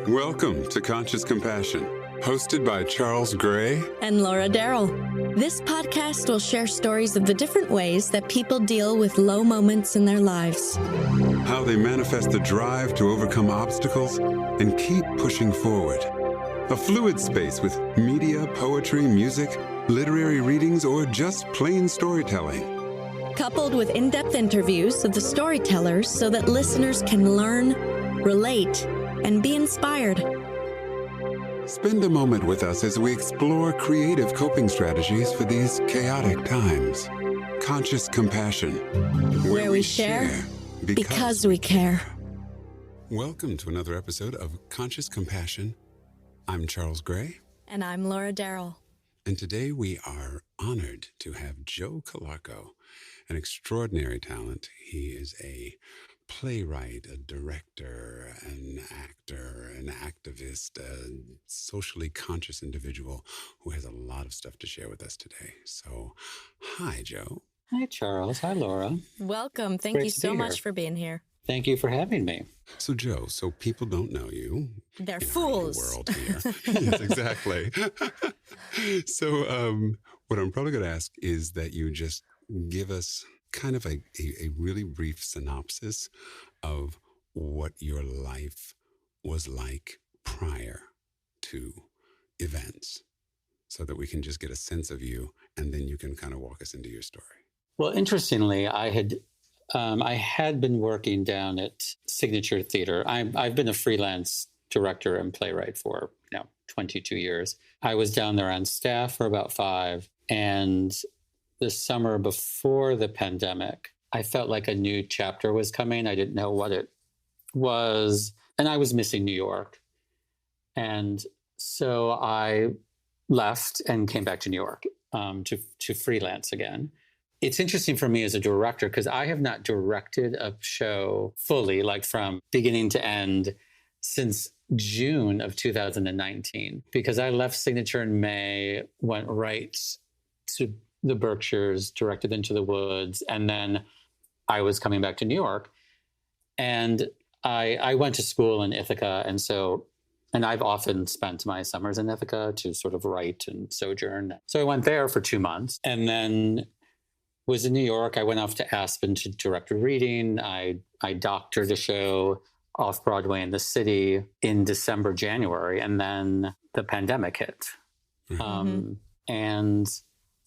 Welcome to Conscious Compassion, hosted by Charles Gray and Laura Darrell. This podcast will share stories of the different ways that people deal with low moments in their lives. How they manifest the drive to overcome obstacles and keep pushing forward. A fluid space with media, poetry, music, literary readings, or just plain storytelling. Coupled with in-depth interviews of the storytellers so that listeners can learn, relate, and be inspired. Spend a moment with us as we explore creative coping strategies for these chaotic times. Conscious Compassion, where we share because we care. Welcome to another episode of Conscious Compassion. I'm Charles Gray. And I'm Laura Darrell. And today we are honored to have Joe Calarco, an extraordinary talent. He is a playwright, a director, an actor, an activist, a socially conscious individual who has a lot of stuff to share with us today. So, hi, Joe. Hi, Charles. Hi, Laura. Welcome. Thank you so much for being here. Thank you for having me. So, Joe, so people don't know you. They're fools. Our world here. Yes, exactly. So, what I'm probably going to ask is that you just give us kind of a really brief synopsis of what your life was like prior to events so that we can just get a sense of you, and then you can kind of walk us into your story. Well, interestingly, I had been working down at Signature Theater. I've been a freelance director and playwright for 22 years. I was down there on staff for about 5, and the summer before the pandemic, I felt like a new chapter was coming. I didn't know what it was, and I was missing New York. And so I left and came back to New York to freelance again. It's interesting for me as a director because I have not directed a show fully, like from beginning to end, since June of 2019, because I left Signature in May, went right to the Berkshires, directed Into the Woods, and then I was coming back to New York. And I went to school in Ithaca, and I've often spent my summers in Ithaca to sort of write and sojourn. So I went there for 2 months, and then was in New York. I went off to Aspen to direct a reading. I doctored a show off-Broadway in the city in December, January, and then the pandemic hit. Mm-hmm. And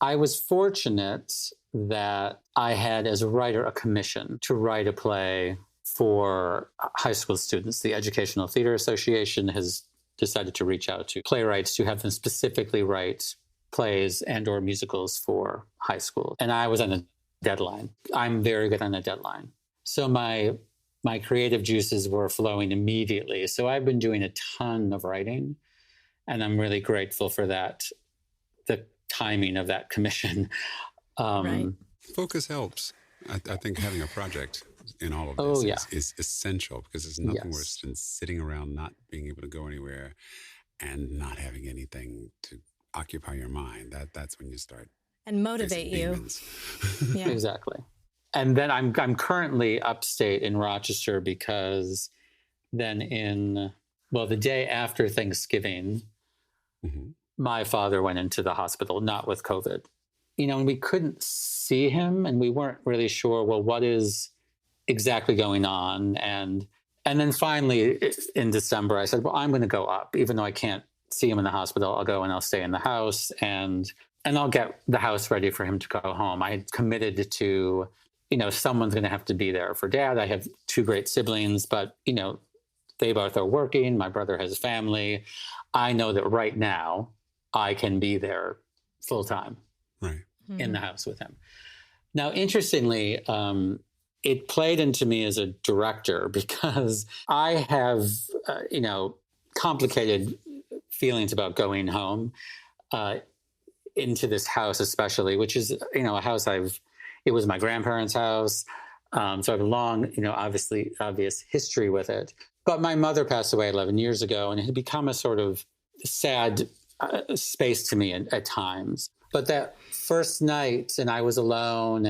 I was fortunate that I had, as a writer, a commission to write a play for high school students. The Educational Theater Association has decided to reach out to playwrights to have them specifically write plays and or musicals for high school. And I was on a deadline. I'm very good on a deadline. So my creative juices were flowing immediately. So I've been doing a ton of writing, and I'm really grateful for that, the timing of that commission. Right. Focus helps. I think having a project in all of this is essential, because there's nothing worse than sitting around not being able to go anywhere and not having anything to occupy your mind. That's when you start and motivate you. Yeah, exactly. And then I'm currently upstate in Rochester because then the day after Thanksgiving, my father went into the hospital, not with COVID. And we couldn't see him, and we weren't really sure, what is exactly going on. And then finally in December, I said, I'm going to go up, even though I can't see him in the hospital. I'll go and I'll stay in the house, and I'll get the house ready for him to go home. I had committed to, someone's going to have to be there for Dad. I have 2 great siblings, but, they both are working. My brother has a family. I know that right now I can be there full time in the house with him. Now, interestingly, it played into me as a director because I have, complicated feelings about going home into this house, especially, which is, a house it was my grandparents' house. So I have a long, obvious history with it. But my mother passed away 11 years ago, and it had become a sort of sad space to me at times. But that first night, and I was alone,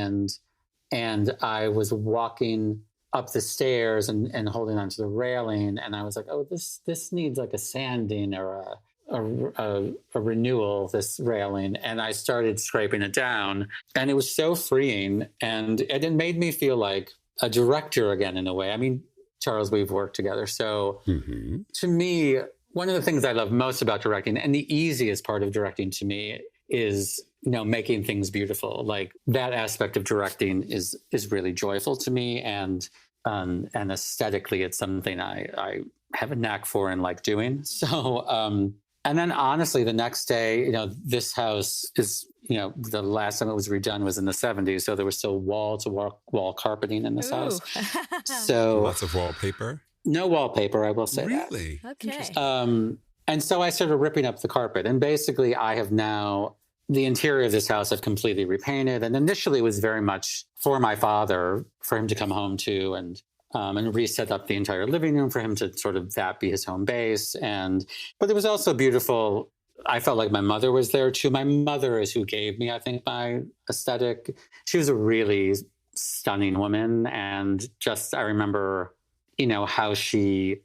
and I was walking up the stairs and holding onto the railing. And I was like, oh, this needs like a sanding or a renewal, this railing. And I started scraping it down, and it was so freeing. And it made me feel like a director again, in a way. I mean, Charles, we've worked together. So to me, one of the things I love most about directing, and the easiest part of directing to me, is, making things beautiful. Like, that aspect of directing is really joyful to me. And aesthetically, it's something I have a knack for and like doing. So, and then honestly, the next day, this house is, the last time it was redone was in the 70s. So there was still wall carpeting in this house. So lots of wallpaper? No wallpaper, I will say that. Really? Okay. And so I started ripping up the carpet. And basically, I have now, the interior of this house I've completely repainted. And initially it was very much for my father, for him to come home to, and reset up the entire living room for him to sort of that be his home base. But it was also beautiful. I felt like my mother was there too. My mother is who gave me, I think, my aesthetic. She was a really stunning woman. And just, I remember, how she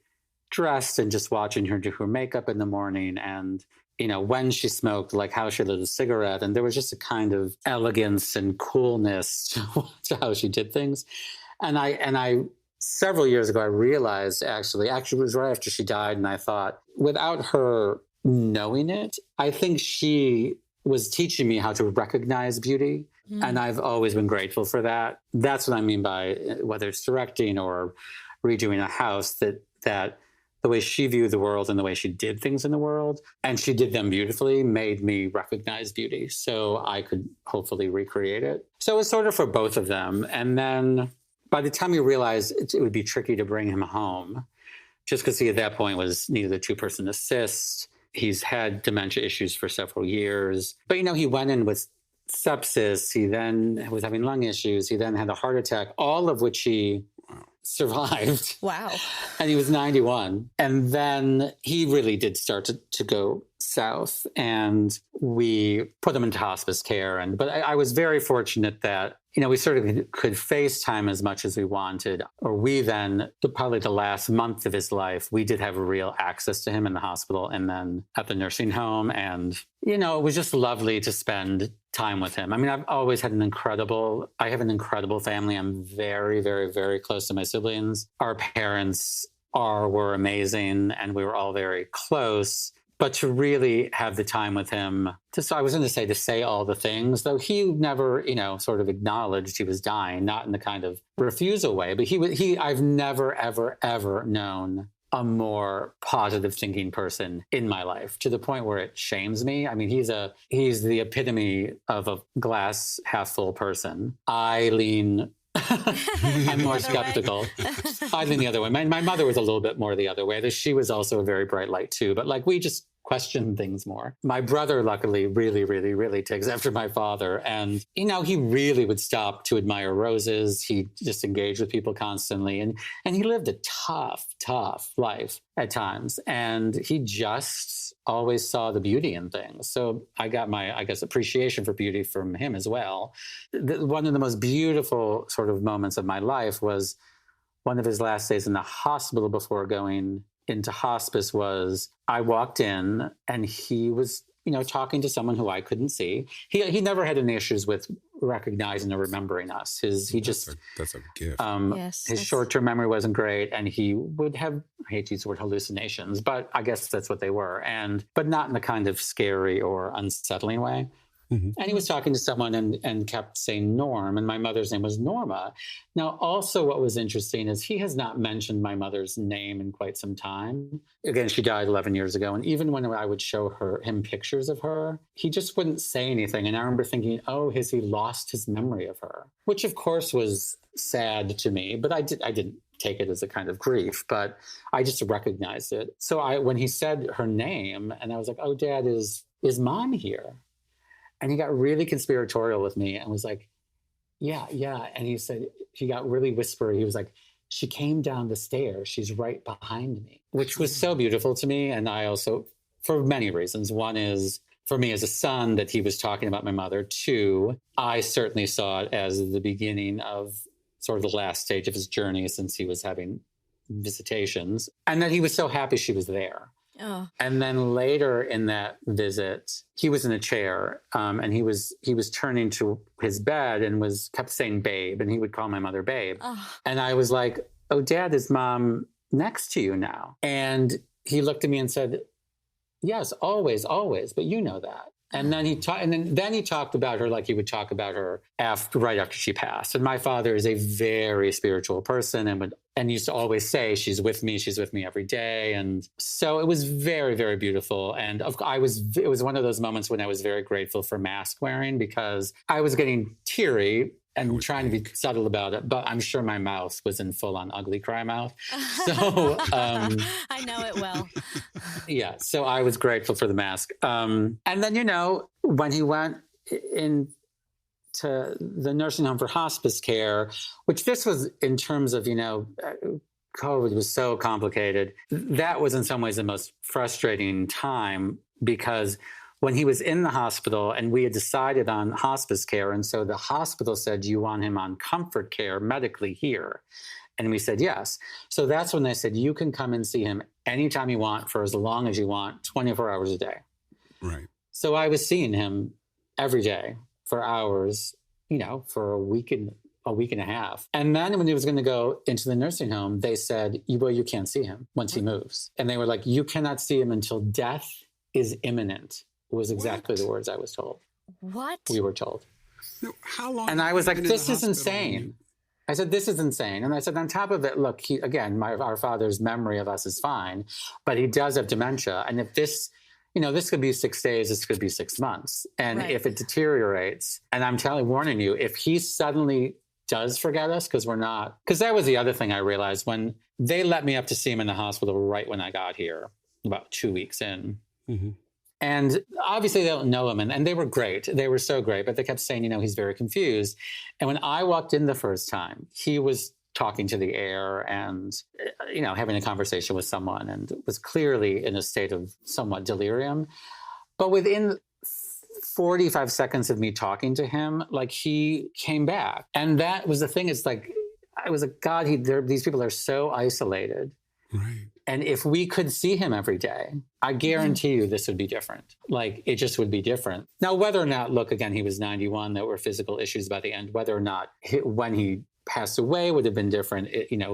dressed, and just watching her do her makeup in the morning, and, when she smoked, like how she lit a cigarette. And there was just a kind of elegance and coolness to how she did things. And I several years ago, I realized actually it was right after she died. And I thought, without her knowing it, I think she was teaching me how to recognize beauty. And I've always been grateful for that. That's what I mean by, whether it's directing or redoing a house, that the way she viewed the world and the way she did things in the world, and she did them beautifully, made me recognize beauty so I could hopefully recreate it. So it was sort of for both of them. And then by the time we realized it would be tricky to bring him home, just because he at that point needed a 2-person assist. He's had dementia issues for several years. But, he went in with sepsis. He then was having lung issues. He then had a heart attack, all of which he survived. Wow. And he was 91. And then he really did start to go south, and we put him into hospice care. But I was very fortunate that, we sort of could FaceTime as much as we wanted. Or we then, probably the last month of his life, we did have real access to him in the hospital and then at the nursing home. And, it was just lovely to spend time with him. I mean, I have an incredible family. I'm very, very, very close to my siblings. Our parents were amazing, and we were all very close. But to really have the time with him, to say all the things, though he never, sort of acknowledged he was dying, not in the kind of refusal way, but I've never, ever, ever known a more positive thinking person in my life, to the point where it shames me. I mean, he's the epitome of a glass half full person. I'm more skeptical. I lean the other way. My mother was a little bit more the other way. She was also a very bright light too, but like, we just question things more. My brother, luckily, really, really, really takes after my father. And, he really would stop to admire roses. He just engaged with people constantly. And he lived a tough life at times. And he just always saw the beauty in things. So I got my, appreciation for beauty from him as well. One of the most beautiful sort of moments of my life was one of his last days in the hospital before going into hospice. Was I walked in, and he was, talking to someone who I couldn't see. He never had any issues with recognizing or remembering us. That's a gift. His short-term memory wasn't great, and he would have, I hate to use the word hallucinations, but I guess that's what they were, but not in the kind of scary or unsettling way. Mm-hmm. And he was talking to someone and kept saying Norm, and my mother's name was Norma. Now, also what was interesting is he has not mentioned my mother's name in quite some time. Again, she died 11 years ago. And even when I would show him pictures of her, he just wouldn't say anything. And I remember thinking, oh, has he lost his memory of her? Which of course was sad to me, but I didn't take it as a kind of grief, but I just recognized it. So when he said her name, and I was like, oh, Dad, is Mom here? And he got really conspiratorial with me and was like, yeah. And he got really whispery. He was like, she came down the stairs. She's right behind me, which was so beautiful to me. And I also, for many reasons, one is for me as a son that he was talking about my mother. Two, I certainly saw it as the beginning of sort of the last stage of his journey since he was having visitations, and that he was so happy she was there. Oh. And then later in that visit, he was in a chair, and he was turning to his bed and kept saying "babe," and he would call my mother "babe." Oh. And I was like, "Oh, Dad, is Mom next to you now?" And he looked at me and said, "Yes, always, always, but you know that." And then he talked about her like he would talk about her right after she passed. And my father is a very spiritual person and used to always say, she's with me every day. And so it was very, very beautiful. And it was one of those moments when I was very grateful for mask wearing, because I was getting teary and trying to be subtle about it, but I'm sure my mouth was in full-on ugly cry mouth. So I know it well. Yeah, so I was grateful for the mask. And then, when he went into the nursing home for hospice care, which this was in terms of, COVID was so complicated. That was in some ways the most frustrating time, because when he was in the hospital and we had decided on hospice care, and so the hospital said, "Do you want him on comfort care medically here?" And we said, yes. So that's when they said, "You can come and see him anytime you want for as long as you want, 24 hours a day." Right. So I was seeing him every day for hours, for a week and a half. And then when he was going to go into the nursing home, they said, "Well, you can't see him once he moves." And they were like, "You cannot see him until death is imminent," was exactly the words I was told. What? We were told. No, how long? And I was like, "This is hospital? insane." I said, "This is insane." And I said, on top of it, look, our father's memory of us is fine, but he does have dementia. And if this, this could be 6 days, this could be 6 months. And Right. if it deteriorates, and I'm warning you, if he suddenly does forget us, because that was the other thing I realized when they let me up to see him in the hospital right when I got here, about 2 weeks in. Mm-hmm. And obviously they don't know him. And they were great. They were so great. But they kept saying, he's very confused. And when I walked in the first time, he was talking to the air and, having a conversation with someone, and was clearly in a state of somewhat delirium. But within 45 seconds of me talking to him, he came back. And that was the thing. It's like, I was like, God, these people are so isolated. Right. And if we could see him every day, I guarantee you this would be different. It just would be different. Now, whether or not, look, again, he was 91, there were physical issues by the end, whether or not when he passed away would have been different,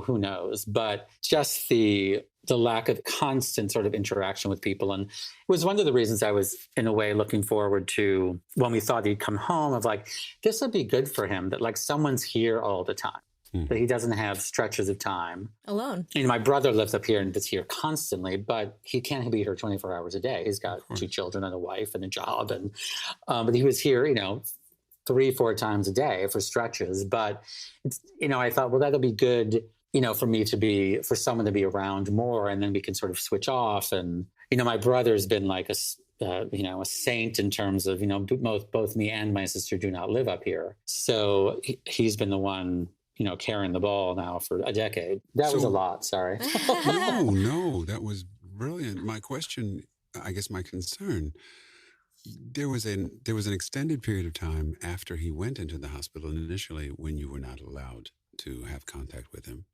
who knows? But just the lack of constant sort of interaction with people. And it was one of the reasons I was, in a way, looking forward to when we thought he'd come home, of this would be good for him, that someone's here all the time. That he doesn't have stretches of time. Alone. My brother lives up here and is here constantly, but he can't be here 24 hours a day. He's got 2 children and a wife and a job. And but he was here, 3-4 times a day for stretches. But, I thought, well, that'll be good, for someone to be around more, and then we can sort of switch off. And, my brother's been like a saint in terms of, both me and my sister do not live up here. So he's been the one, carrying the ball now for a decade. That was a lot. Sorry. No, that was brilliant. My question, I guess my concern, there was an extended period of time after he went into the hospital initially when you were not allowed to have contact with him.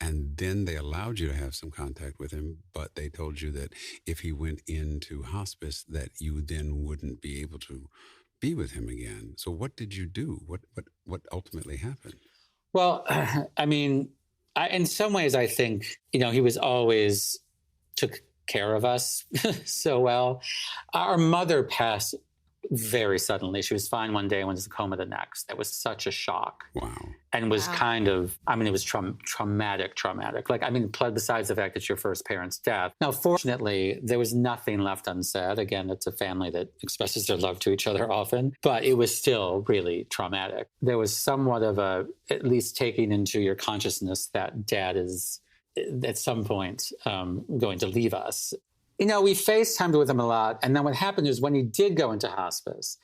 And then they allowed you to have some contact with him, but they told you that if he went into hospice, that you then wouldn't be able to be with him again. So what did you do? What ultimately happened? Well, in some ways, I think, he was always took care of us so well. Our mother passed very suddenly. She was fine one day and went into coma the next. That was such a shock. Wow. And was kind of, it was traumatic. Besides the fact that your first parent's death. Now, fortunately, there was nothing left unsaid. Again, it's a family that expresses their love to each other often, but it was still really traumatic. There was somewhat of at least taking into your consciousness that Dad is at some point going to leave us. We FaceTimed with him a lot. And then what happened is when he did go into hospice,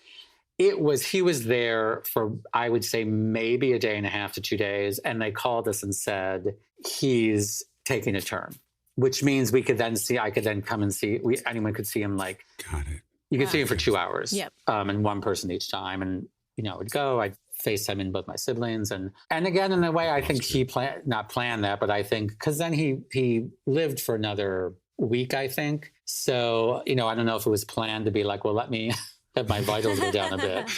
he was there for, I would say, maybe a day and a half to 2 days. And they called us and said, he's taking a turn, which means I could then come and see, anyone could see him Got it. You could see him for 2 hours. Yep. And one person each time. And, I'd go, I'd FaceTiming both my siblings. And again, in a way, I think he not planned that, but I think, because then he lived for another week, I think. So, I don't know if it was planned to be like, well, let me have my vitals go down a bit.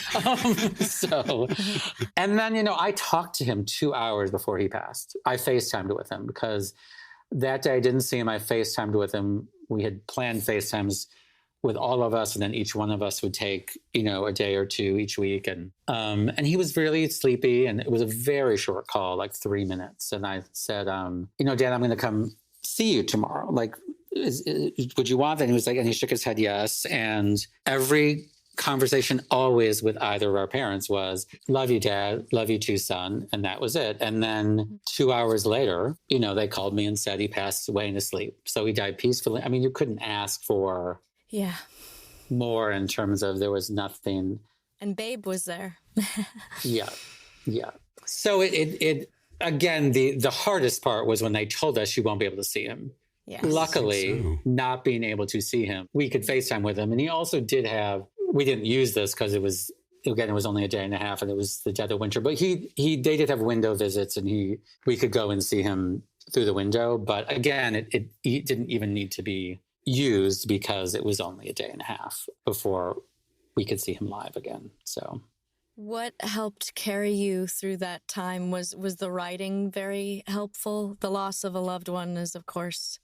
And then, I talked to him 2 hours before he passed. I FaceTimed with him because that day I didn't see him. I FaceTimed with him. We had planned FaceTimes with all of us, and then each one of us would take, a day or two each week. And he was really sleepy, and it was a very short call, like 3 minutes. And I said, Dad, I'm going to come see you tomorrow. Like, would you want that? And he was like, and he shook his head, yes. And every conversation always with either of our parents was, love you, Dad, love you too, son. And that was it. And then 2 hours later, they called me and said he passed away in his sleep. So he died peacefully. I mean, you couldn't ask for more in terms of, there was nothing. And Babe was there. Yeah. So it again, the hardest part was when they told us you won't be able to see him. Yes. Luckily, not being able to see him, we could FaceTime with him. And he also did have, we didn't use this because it was only a day and a half and it was the dead of winter, but they did have window visits, and we could go and see him through the window. But again, it didn't even need to be used because it was only a day and a half before we could see him live again. So what helped carry you through that time? Was the writing very helpful? The loss of a loved one is, of course,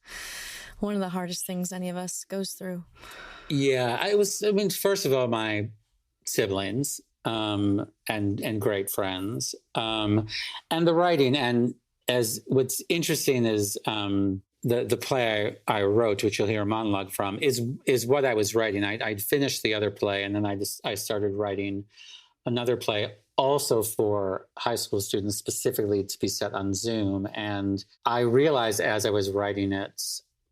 one of the hardest things any of us goes through. Yeah, first of all, my siblings, and great friends, and the writing. And as what's interesting is, the play I wrote, which you'll hear a monologue from, is what I was writing. I'd finished the other play, and then I started writing another play also for high school students, specifically to be set on Zoom. And I realized as I was writing it,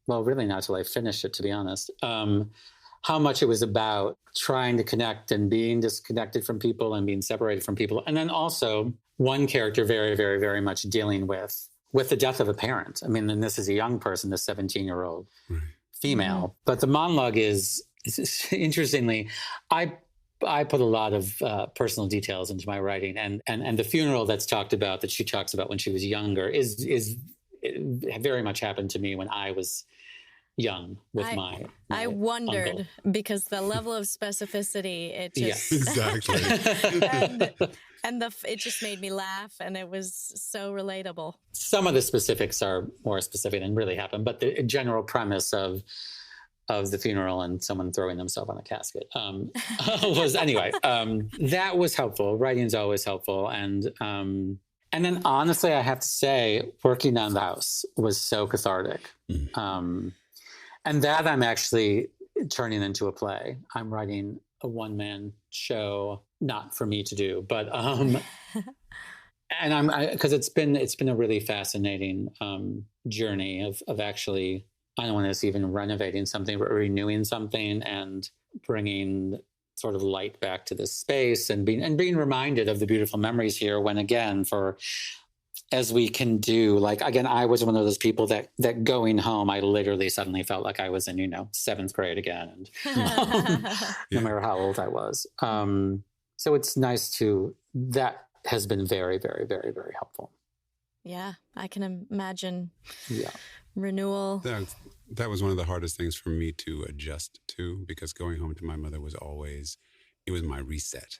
well, really not till I finished it, to be honest, how much it was about trying to connect and being disconnected from people and being separated from people. And then also one character very, very, very much dealing with the death of a parent. I mean, and this is a young person, this 17-year-old female. Mm-hmm. But the monologue is interestingly, I put a lot of personal details into my writing, and the funeral that she talks about when she was younger is very much happened to me when I was young with my I wondered uncle. Because the level of specificity, it just exactly. and it just made me laugh, and it was so relatable. Some of the specifics are more specific than really happened, but the general premise of the funeral and someone throwing themselves on a casket was anyway. That was helpful. Writing's always helpful, and then honestly, I have to say, working on the house was so cathartic. And that I'm actually turning into a play. I'm writing a one-man show, not for me to do, but and because it's been a really fascinating journey of actually, I don't want to say even renovating something, but renewing something and bringing sort of light back to this space and being reminded of the beautiful memories here. When again, as we can do, like, again, I was one of those people that going home, I literally suddenly felt like I was in, 7th grade again. And no matter how old I was. So it's nice that has been very, very, very, very helpful. Yeah, I can imagine. Yeah. Renewal. That was one of the hardest things for me to adjust to, because going home to my mother was my reset.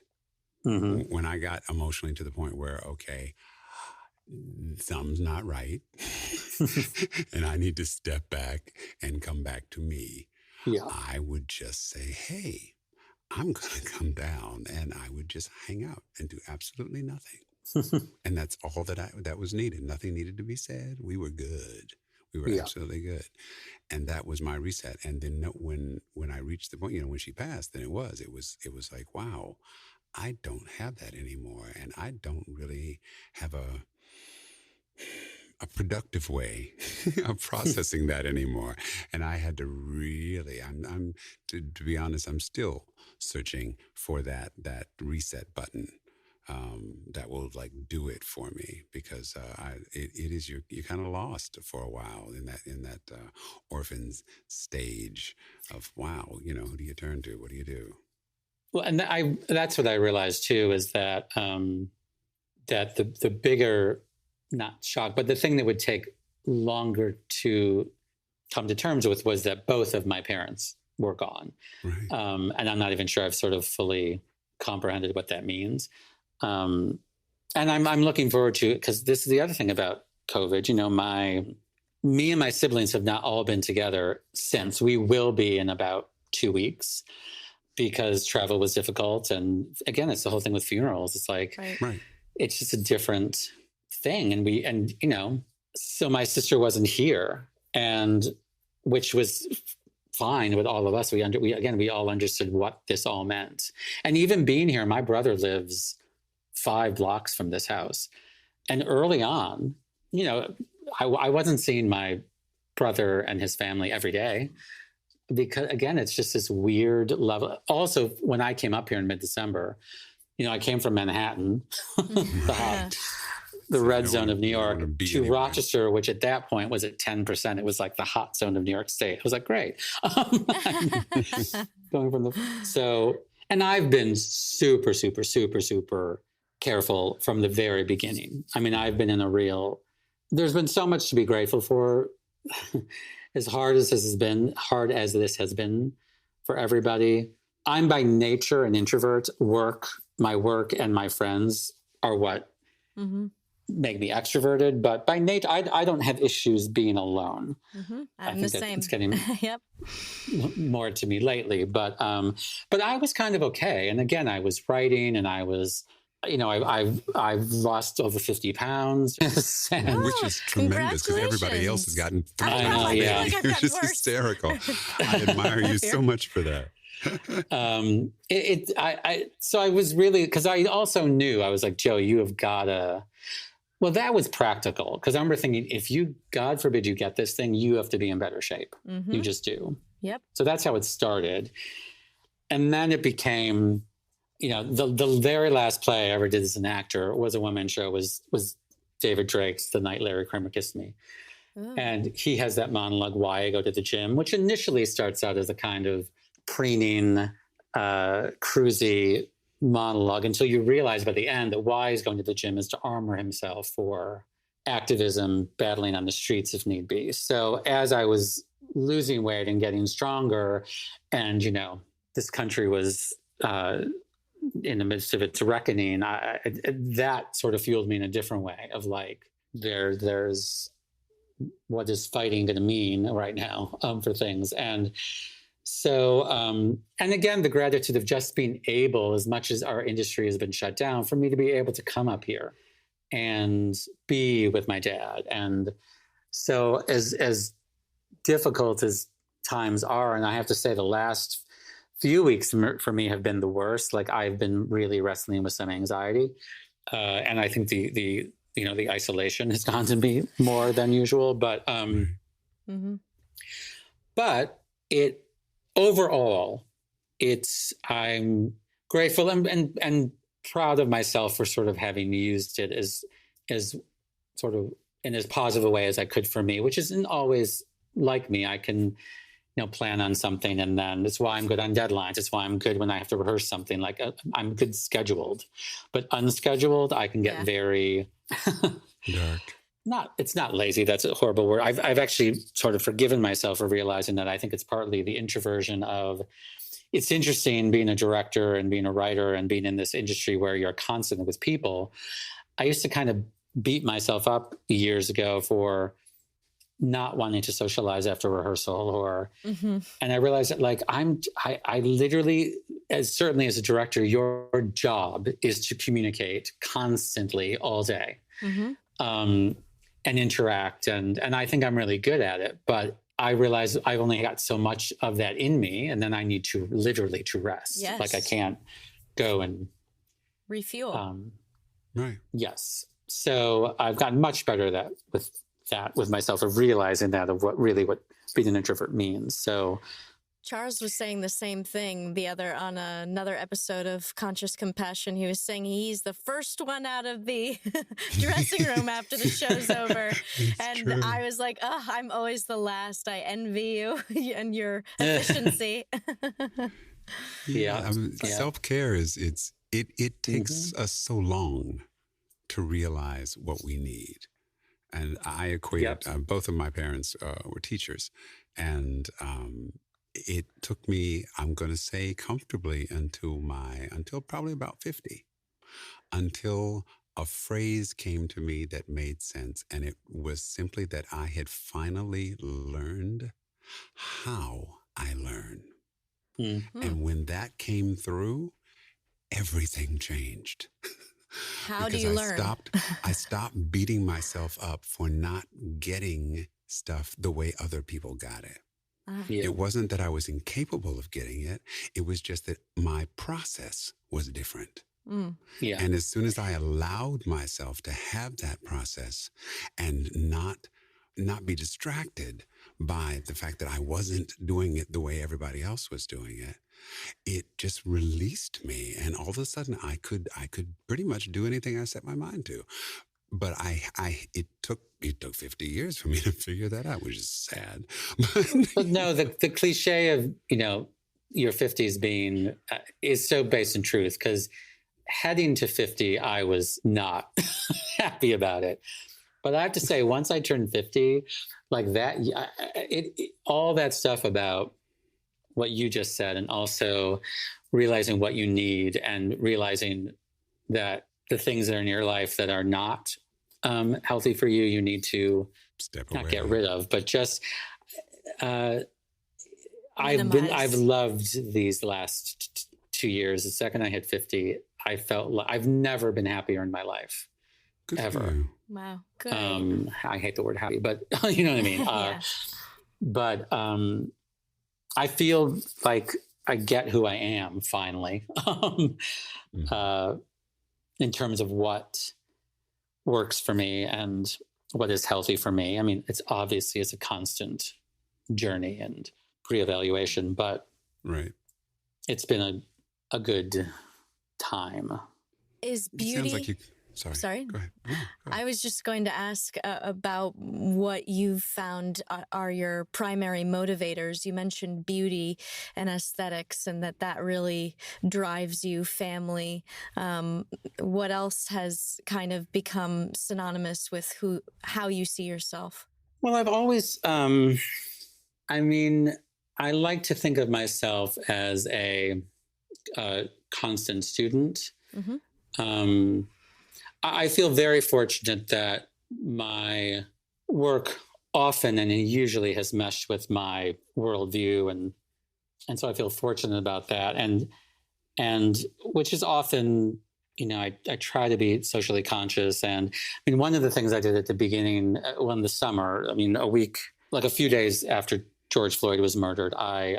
Mm-hmm. When I got emotionally to the point where, okay, something's not right and I need to step back and come back to me. Yeah. I would just say, hey, I'm going to come down, and I would just hang out and do absolutely nothing. And that's all that was needed. Nothing needed to be said. We were good. We were absolutely good. And that was my reset. And then when I reached the point, when she passed, then it was like, wow, I don't have that anymore. And I don't really have a productive way of processing that anymore. And I had to really, to be honest, I'm still searching for that reset button that will do it for me, because it is you're kind of lost for a while in that orphan's stage of, wow, who do you turn to? What do you do? Well, and that's what I realized too, is that that the bigger, not shock, but the thing that would take longer to come to terms with was that both of my parents were gone. Right. And I'm not even sure I've sort of fully comprehended what that means. And I'm looking forward to it, because this is the other thing about COVID. You know, me and my siblings have not all been together since. We will be in about 2 weeks, because travel was difficult. And again, it's the whole thing with funerals. It's like, Right. it's just a different thing. And you know, so my sister wasn't here, and which was fine with all of us. We all understood what this all meant. And even being here, my brother lives 5 blocks from this house. And early on, you know, I wasn't seeing my brother and his family every day, because again, it's just this weird level. Also, when I came up here in mid-December, you know, I came from Manhattan, the red zone of New York, to anywhere. Rochester, which at that point was at 10%. It was like the hot zone of New York State. I was like, great. And I've been super, super, super, super careful from the very beginning. I mean, I've been there's been so much to be grateful for. As hard as this has been for everybody. I'm by nature an introvert. My work and my friends are what make me extroverted. But by nature, I don't have issues being alone. I'm the same. It's getting Yep. more to me lately. But I was kind of okay. And again, I was writing, and I was, you know, I've lost over 50 pounds, Which is tremendous, because everybody else has gotten 3 I know, pounds. yeah. You're just hysterical. I admire you so much for that. So I was really, because I also knew, I was like, Joe, you have gotta. Well, that was practical, because I remember thinking, if you, God forbid, you get this thing, you have to be in better shape. You just do. Yep. So that's how it started, and then it became. You know, the very last play I ever did as an actor was a one-man show, was David Drake's The Night Larry Kramer Kissed Me. Oh. And he has that monologue, Why I Go to the Gym, which initially starts out as a kind of preening, cruisy monologue, until you realize by the end that why he's going to the gym is to armor himself for activism, battling on the streets if need be. So as I was losing weight and getting stronger, and, you know, this country was... in the midst of its reckoning, that sort of fueled me in a different way of like, there's what is fighting going to mean right now for things. And so, and again, the gratitude of just being able, as much as our industry has been shut down, for me to be able to come up here and be with my dad. And so as difficult as times are, and I have to say the last few weeks for me have been the worst. Like, I've been really wrestling with some anxiety, and I think the isolation has gone to me more than usual. But but it overall, I'm grateful and proud of myself for sort of having used it as sort of in as positive a way as I could for me, which isn't always like me. I can, plan on something, and then that's why I'm good on deadlines. It's why I'm good when I have to rehearse something. Like, I'm good scheduled, but unscheduled, I can get very dark. It's not lazy. That's a horrible word. I've actually sort of forgiven myself for realizing that I think it's partly the introversion of. It's interesting being a director and being a writer and being in this industry where you're constantly with people. I used to kind of beat myself up years ago for not wanting to socialize after rehearsal and I realized that, like, I literally, certainly as a director, your job is to communicate constantly all day and interact. And I think I'm really good at it, but I realize I've only got so much of that in me, and then I need to literally to rest. Yes. Like, I can't go and refuel. Right. Yes. So I've gotten much better at with myself, of realizing that, of what being an introvert means. So Charles was saying the same thing on another episode of Conscious Compassion. He was saying he's the first one out of the dressing room after the show's over. And true. I was like, I'm always the last. I envy you and your efficiency. Yeah. Self-care it takes us so long to realize what we need. And I equated, both of my parents were teachers. And it took me, I'm going to say comfortably until probably about 50, until a phrase came to me that made sense. And it was simply that I had finally learned how I learn. Mm-hmm. And when that came through, everything changed. How do you learn? I stopped beating myself up for not getting stuff the way other people got it. It wasn't that I was incapable of getting it. It was just that my process was different. Yeah. And as soon as I allowed myself to have that process and not be distracted by the fact that I wasn't doing it the way everybody else was doing it, it just released me. And all of a sudden I could pretty much do anything I set my mind to. But it took 50 years for me to figure that out, which is sad. But no, the cliche of, your 50s being is so based in truth, because heading to 50, I was not happy about it. But I have to say, once I turned 50, like that, all that stuff about what you just said, and also realizing what you need and realizing that the things that are in your life that are not healthy for you, you need to not get rid of, but just I've loved these last 2 years. The second I hit 50, I felt I've never been happier in my life. Good ever. Wow. Good. I hate the word happy, but you know what I mean? Yeah. But I feel like I get who I am finally, in terms of what works for me and what is healthy for me. I mean, it's a constant journey and reevaluation, but it's been a good time. Is beauty... It sounds like you... Sorry. Go ahead. No, go ahead. I was just going to ask about what you've found are your primary motivators. You mentioned beauty and aesthetics, and that really drives you, family. What else has kind of become synonymous with how you see yourself? Well, I've always, I like to think of myself as a constant student. Mm-hmm. I feel very fortunate that my work often and usually has meshed with my worldview, and so I feel fortunate about that. And which is often, I try to be socially conscious. And one of the things I did at the beginning, in the summer, a few days after George Floyd was murdered, I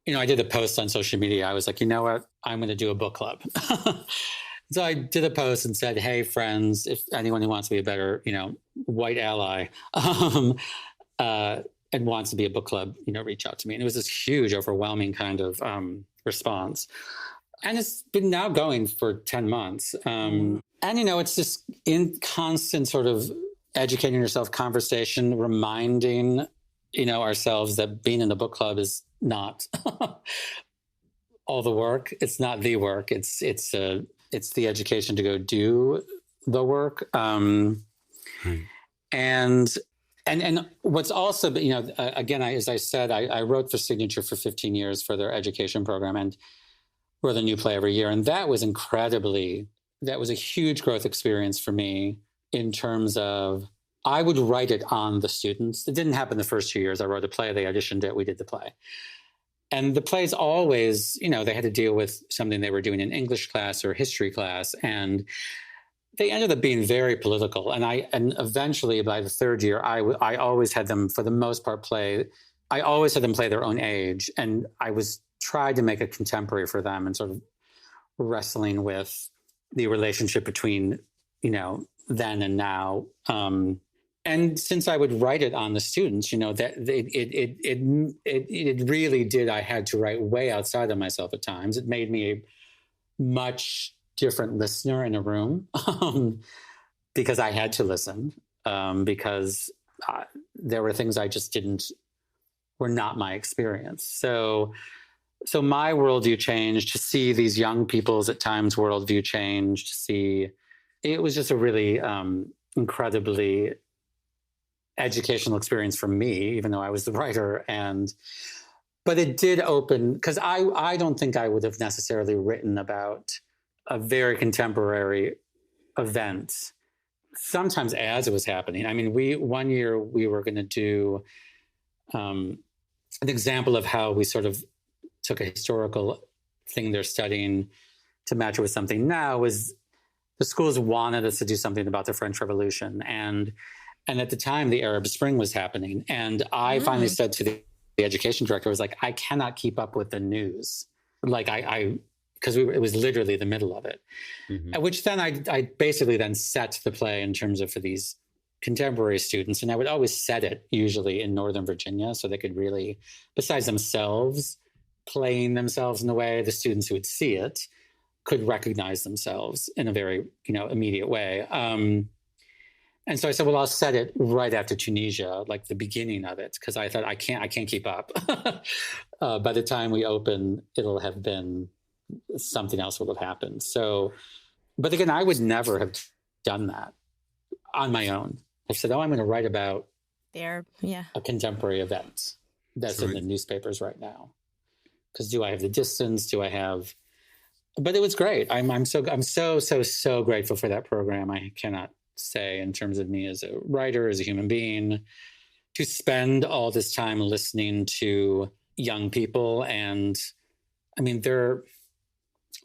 did a post on social media. I was like, you know what, I'm going to do a book club. So I did a post and said, hey, friends, if anyone who wants to be a better, white ally and wants to be a book club, reach out to me. And it was this huge, overwhelming kind of response. And it's been now going for 10 months. And, it's just in constant sort of educating yourself, conversation, reminding, ourselves that being in a book club is not all the work. It's not the work. It's the education to go do the work. And what's also, again, as I said, I wrote for Signature for 15 years for their education program, and wrote a new play every year. And that was a huge growth experience for me in terms of, I would write it on the students. It didn't happen the first 2 years. I wrote a play, they auditioned it, we did the play. And the plays always, they had to deal with something they were doing in English class or history class. And they ended up being very political. And eventually by the third year, I always had them, for the most part, play their own age. And I was tried to make a contemporary for them, and sort of wrestling with the relationship between, then and now. And since I would write it on the students, that it really did. I had to write way outside of myself at times. It made me a much different listener in a room because I had to listen because there were things I just were not my experience. So my worldview changed, to see these young people's at times worldview change, to see it was just a really incredibly educational experience for me, even though I was the writer. But it did open, because I don't think I would have necessarily written about a very contemporary event, sometimes as it was happening. I mean, one year we were going to do an example of how we sort of took a historical thing they're studying to match it with something now. Was the schools wanted us to do something about the French Revolution, and at the time the Arab Spring was happening, and I finally said to the education director, I was like, I cannot keep up with the news, like because it was literally the middle of it. Which then I basically then set the play in terms of for these contemporary students, and I would always set it usually in Northern Virginia, so they could really, besides themselves playing themselves in the way, the students who would see it could recognize themselves in a very immediate way. And so I said, well, I'll set it right after Tunisia, like the beginning of it, because I thought I can't keep up. By the time we open, it'll have been something else will have happened. So, but again, I would never have done that on my own. I said, oh, I'm going to write about a contemporary event that's in the newspapers right now. Because do I have the distance? Do I have? But it was great. I'm so grateful for that program. I cannot say, in terms of me as a writer, as a human being, to spend all this time listening to young people. And I mean, I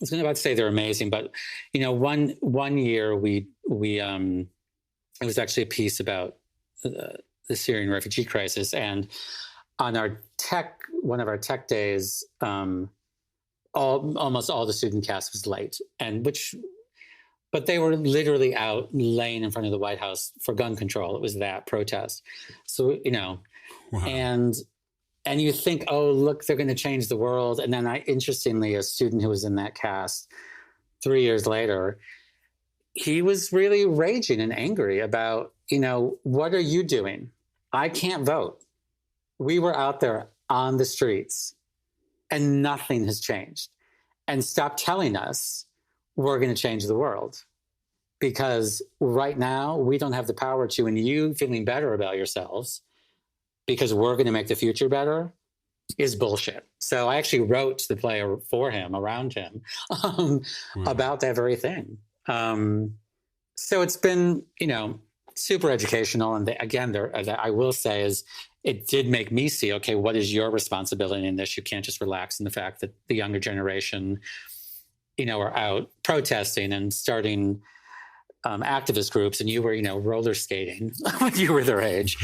was about to say they're amazing, but one year it was actually a piece about the Syrian refugee crisis, and on one of our tech days, almost all the student cast was late, but they were literally out laying in front of the White House for gun control. It was that protest. So, wow. And you think, oh, look, they're going to change the world. And then interestingly, a student who was in that cast 3 years later, he was really raging and angry about, what are you doing? I can't vote. We were out there on the streets and nothing has changed. And stop telling us we're going to change the world, because right now we don't have the power to, and you feeling better about yourselves because we're going to make the future better is bullshit. So I actually wrote the play for him, around him, about that very thing. So it's been, super educational. And I will say is it did make me see, okay, what is your responsibility in this? You can't just relax in the fact that the younger generation, are out protesting and starting activist groups, and you were, roller skating when you were their age.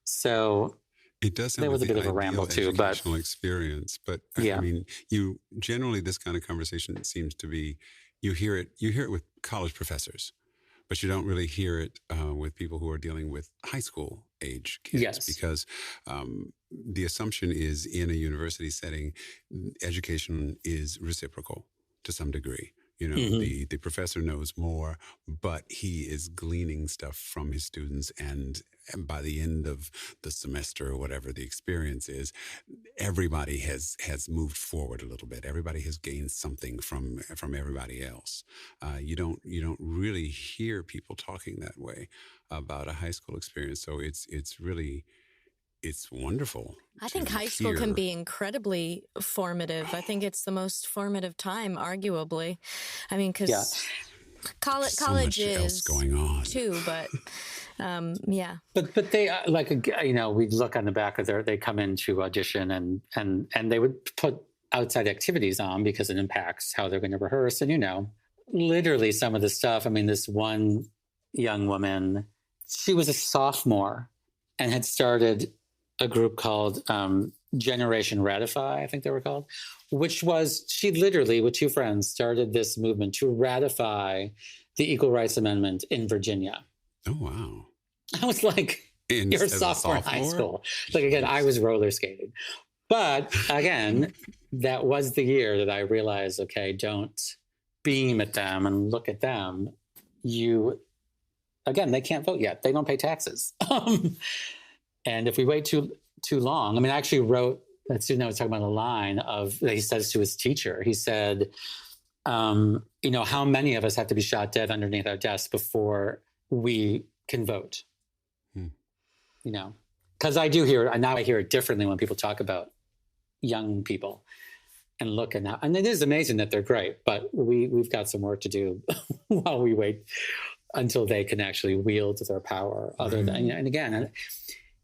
So it does sound that was a bit of a ramble too, but experience. But yeah. I mean, you generally, this kind of conversation seems to be, you hear it with college professors, but you don't really hear it with people who are dealing with high school age kids. Yes. Because the assumption is, in a university setting, education is reciprocal to some degree. The professor knows more, but he is gleaning stuff from his students. And by the end of the semester, or whatever the experience is, everybody has moved forward a little bit. Everybody has gained something from everybody else. You don't really hear people talking that way about a high school experience. So it's really, it's wonderful. I think high school can be incredibly formative. I think it's the most formative time, arguably. I mean, because college is going on too, but yeah. But they we look on the back of they come in to audition, and they would put outside activities on because it impacts how they're going to rehearse. And literally some of the stuff. I mean, this one young woman, she was a sophomore and had started a group called Generation Ratify, I think they were called, which was, she literally, with two friends, started this movement to ratify the Equal Rights Amendment in Virginia. Oh, wow. I was like, you're a sophomore in high school. Like, again, I was roller skating. But again, that was the year that I realized, okay, don't beam at them and look at them. Again, they can't vote yet. They don't pay taxes. And if we wait too long, I mean, I actually wrote, that student I was talking about a line that he says to his teacher. He said, how many of us have to be shot dead underneath our desks before we can vote? Because I do hear, and now I hear it differently when people talk about young people and look at now. And it is amazing that they're great, but we've got some work to do while we wait until they can actually wield their power. And again,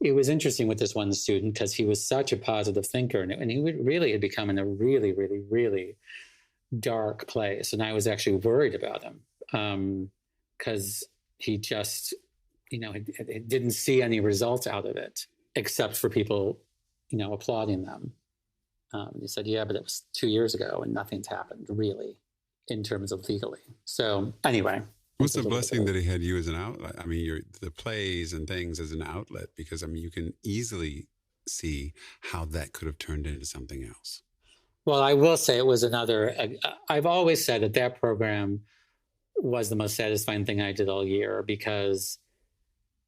it was interesting with this one student because he was such a positive thinker, and he really had become in a really, really, really dark place. And I was actually worried about him because he just, it didn't see any results out of it except for people, applauding them. He said, yeah, but it was 2 years ago and nothing's happened really in terms of legally. So anyway. What's the blessing that he had you as an outlet? I mean, the plays and things as an outlet, because you can easily see how that could have turned into something else. Well, I will say it was I've always said that program was the most satisfying thing I did all year because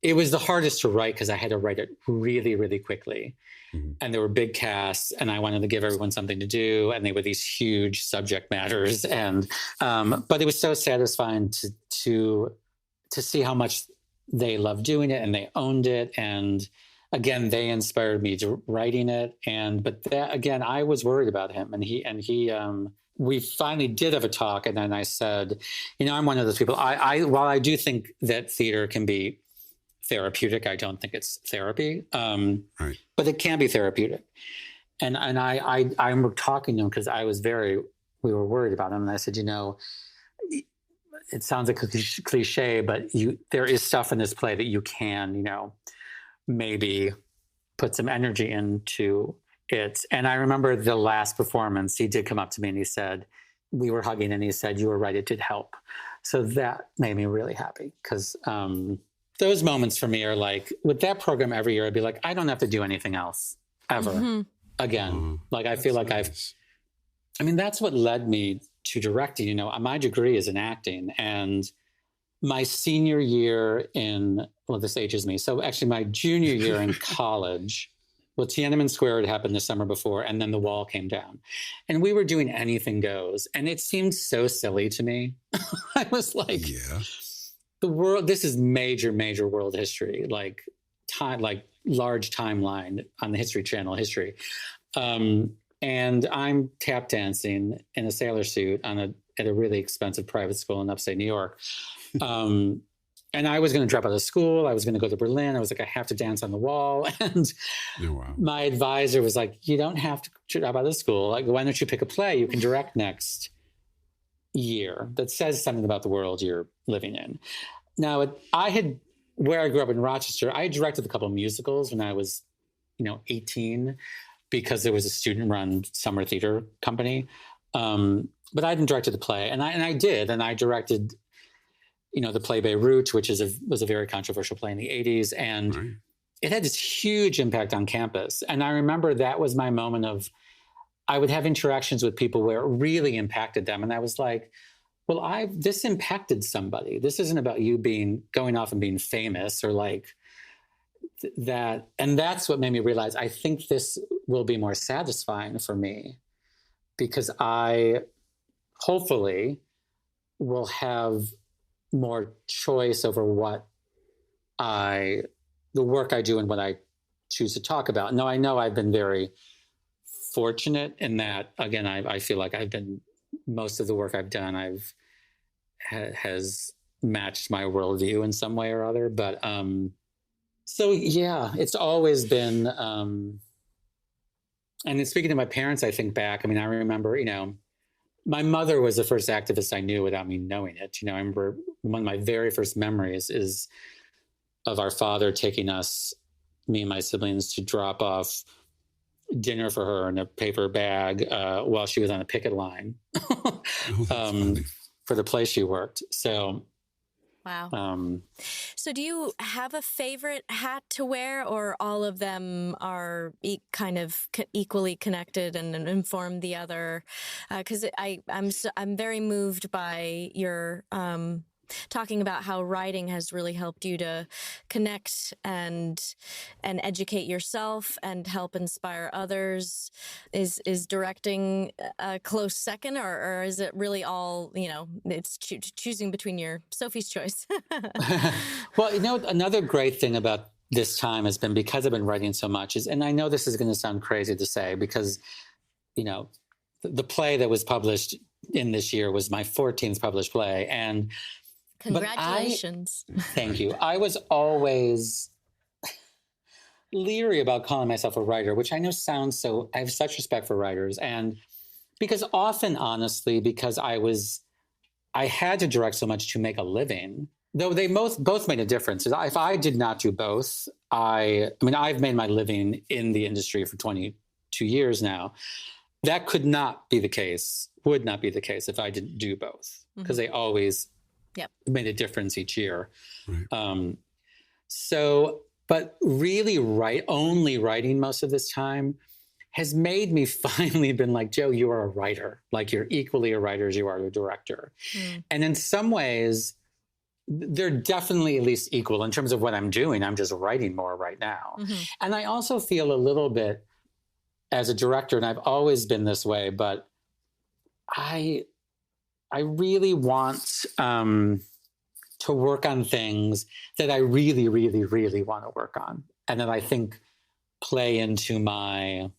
it was the hardest to write because I had to write it really, really quickly. Mm-hmm. And there were big casts and I wanted to give everyone something to do. And they were these huge subject matters. And, but it was so satisfying to see how much they loved doing it and they owned it. And again, they inspired me to writing it. But that, again, I was worried about him we finally did have a talk. And then I said, I'm one of those people, while I do think that theater can be therapeutic, I don't think it's therapy, right. But it can be therapeutic. And I'm talking to him because we were worried about him. And I said, it sounds like a cliche, but there is stuff in this play that you can, maybe put some energy into it. And I remember the last performance, he did come up to me and he said, we were hugging and he said, you were right, it did help. So that made me really happy because those moments for me are like, with that program every year, I'd be like, I don't have to do anything else ever again. Like, I feel like nice. That's what led me to directing. My degree is in acting, and my senior year this ages me. So actually my junior year in college, Tiananmen Square had happened the summer before, and then the wall came down and we were doing Anything Goes. And it seemed so silly to me. I was like, yeah. The world, this is major, major world history, like large timeline on the History Channel history. And I'm tap dancing in a sailor suit at a really expensive private school in upstate New York. And I was going to drop out of school. I was going to go to Berlin. I was like, I have to dance on the wall. And my advisor was like, you don't have to drop out of school. Like, why don't you pick a play you can direct next year that says something about the world you're living in. Now, where I grew up in Rochester, I directed a couple of musicals when I was, 18, because there was a student-run summer theater company. But I didn't direct the play, and I did, and I directed, the play Beirut, which was a very controversial play in the 80s, and it had this huge impact on campus. And I remember that was my moment of, I would have interactions with people where it really impacted them. And I was like, well, this impacted somebody. This isn't about you going off and being famous or like that. And that's what made me realize, I think this will be more satisfying for me because I hopefully will have more choice over the work I do and what I choose to talk about. No, I know I've been very fortunate in that, again, I feel like most of the work I've done, has matched my worldview in some way or other. But, so yeah, it's always been, and then speaking to my parents, I think back, I remember, my mother was the first activist I knew without me knowing it. I remember one of my very first memories is of our father taking us, me and my siblings, to drop off dinner for her in a paper bag while she was on a picket line for the place she worked. So, wow. So do you have a favorite hat to wear, or all of them are kind of equally connected and inform the other? Because I'm very moved by your talking about how writing has really helped you to connect and educate yourself and help inspire others. Is directing a close second, or is it really all, it's choosing between your Sophie's choice? Well, another great thing about this time has been, because I've been writing so much, and I know this is going to sound crazy to say, because, the play that was published in this year was my 14th published play. And congratulations. Thank you. I was always leery about calling myself a writer, which I know sounds so, I have such respect for writers. And because often, honestly, because I had to direct so much to make a living, though they both made a difference. If I did not do both, I've made my living in the industry for 22 years now. That would not be the case if I didn't do both, because they always made a difference each year. Right. But really only writing most of this time has made me finally been like, Joe, you are a writer. Like, you're equally a writer as you are a director. And in some ways, they're definitely at least equal in terms of what I'm doing. I'm just writing more right now. And I also feel a little bit as a director, and I've always been this way, but I really want to work on things that I really, really, really want to work on, and that I think play into my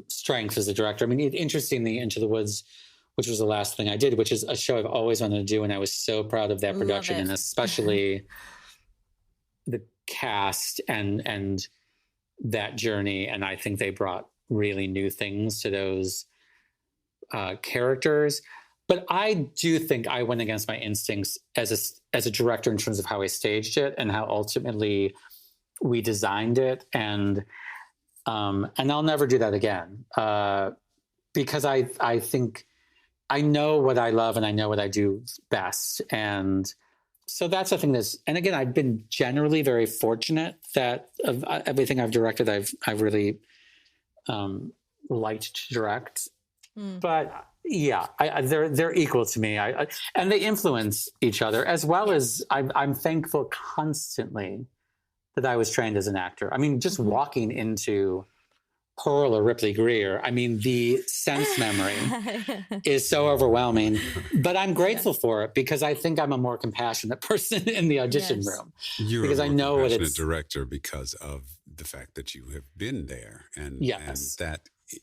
strengths as a director. I mean, interestingly, Into the Woods, which was the last thing I did, which is a show I've always wanted to do, and I was so proud of that production, and especially the cast and that journey. And I think they brought really new things to those characters. But I do think I went against my instincts as a director in terms of how I staged it and how ultimately we designed it. And I'll never do that again, because I think I know what I love and I know what I do best. And so that's the thing and again, I've been generally very fortunate that of everything I've directed, I've really liked to direct. But yeah, they're equal to me. And they influence each other, as well as I'm thankful constantly that I was trained as an actor. I mean, just walking into Pearl or Ripley Greer, I mean, the sense memory is so overwhelming, but I'm grateful for it, because I think I'm a more compassionate person in the audition room. You're because a more I know what compassionate director because of the fact that you have been there, and that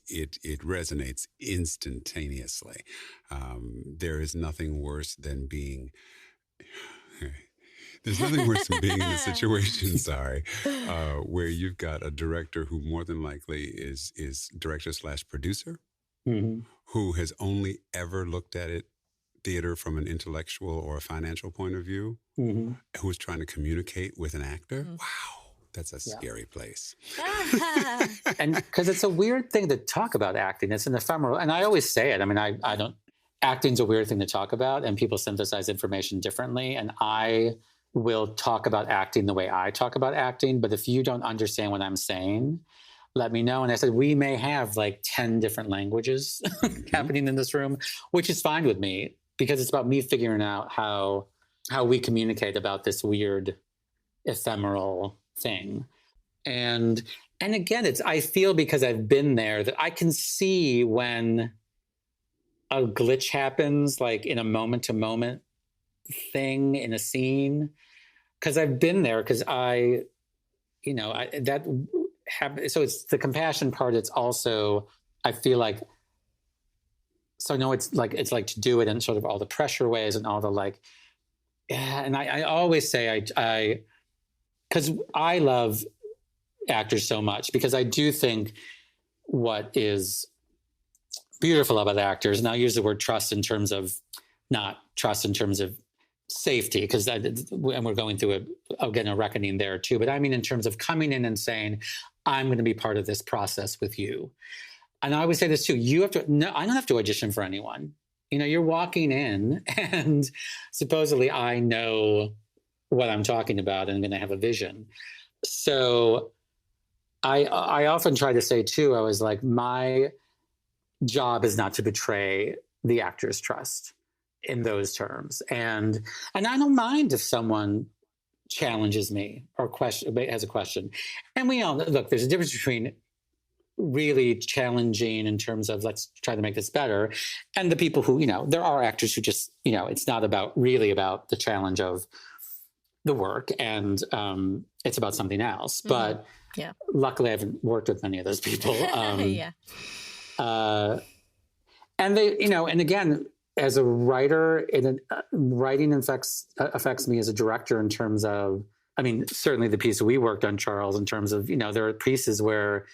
it resonates instantaneously. There is nothing worse than being. There's nothing worse than being in a situation, where you've got a director who more than likely is director/producer, who has only ever looked at theater from an intellectual or a financial point of view, who's trying to communicate with an actor. Wow, that's a scary place. And because it's a weird thing to talk about acting. It's an ephemeral, and I always say it. I mean, I don't. Acting's a weird thing to talk about, and people synthesize information differently, and I will talk about acting the way I talk about acting. But if you don't understand what I'm saying, let me know. And I said, we may have like 10 different languages happening in this room, which is fine with me, because it's about me figuring out how we communicate about this weird ephemeral thing. And again, I feel, because I've been there, that I can see when a glitch happens, like in a moment to moment thing in a scene, because I've been there, because so it's the compassion part. It's also, I feel like, so I know it's like to do it in sort of all the pressure ways and all the and I always say because I love actors so much, because I do think what is beautiful about actors, and I'll use the word trust in terms of, not trust in terms of safety, because and we're going through a reckoning there too, but I mean in terms of coming in and saying, I'm going to be part of this process with you. And I always say this too, I don't have to audition for anyone. You're walking in, and supposedly I know what I'm talking about and I'm going to have a vision. So I often try to say too, I was like, my job is not to betray the actor's trust. in those terms. And I don't mind if someone challenges me or has a question. And we all look, there's a difference between really challenging in terms of let's try to make this better, and the people who, there are actors who just, it's not really about the challenge of the work, and it's about something else. Mm-hmm. But yeah, luckily I haven't worked with many of those people. Yeah. And they, and again, as a writer, writing affects me as a director in terms of, certainly the piece we worked on, Charles, in terms of, there are pieces where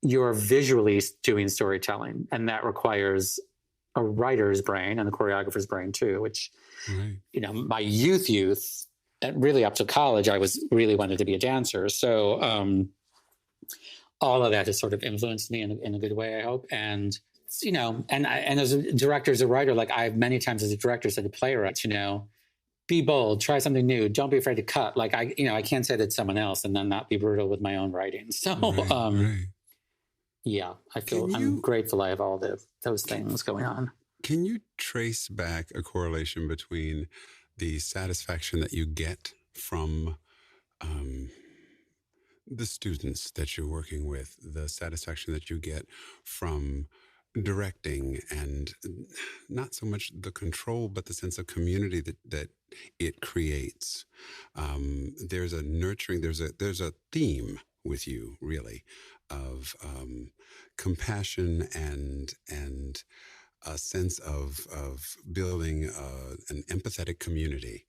you're visually doing storytelling, and that requires a writer's brain and a choreographer's brain too, which, right. My youth, and really up to college, I really wanted to be a dancer. So all of that has sort of influenced me in a good way, I hope. And, and as a director, as a writer, like I've many times as a director said to playwrights, be bold, try something new. Don't be afraid to cut. Like I can't say that someone else and then not be brutal with my own writing. So, right. Yeah, I'm grateful I have all those things going on. Can you trace back a correlation between the satisfaction that you get from the students that you're working with, the satisfaction that you get from directing, and not so much the control, but the sense of community that it creates? There's a nurturing, there's a theme with you, really, of compassion and a sense of building an empathetic community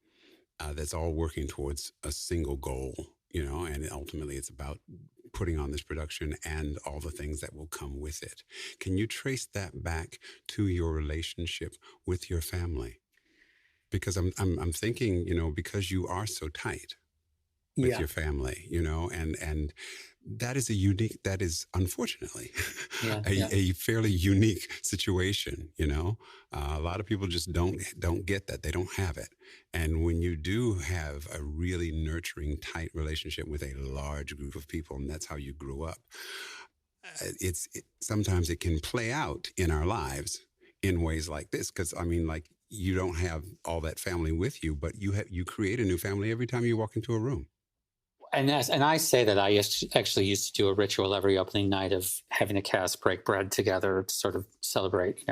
that's all working towards a single goal, and ultimately it's about putting on this production and all the things that will come with it. Can you trace that back to your relationship with your family? Because I'm thinking, because you are so tight with your family, and that is unfortunately a fairly unique situation. A lot of people just don't get that. They don't have it. And when you do have a really nurturing, tight relationship with a large group of people, and that's how you grew up, sometimes it can play out in our lives in ways like this. Because you don't have all that family with you, but you create a new family every time you walk into a room. And I say that I actually used to do a ritual every opening night of having a cast break bread together to sort of celebrate,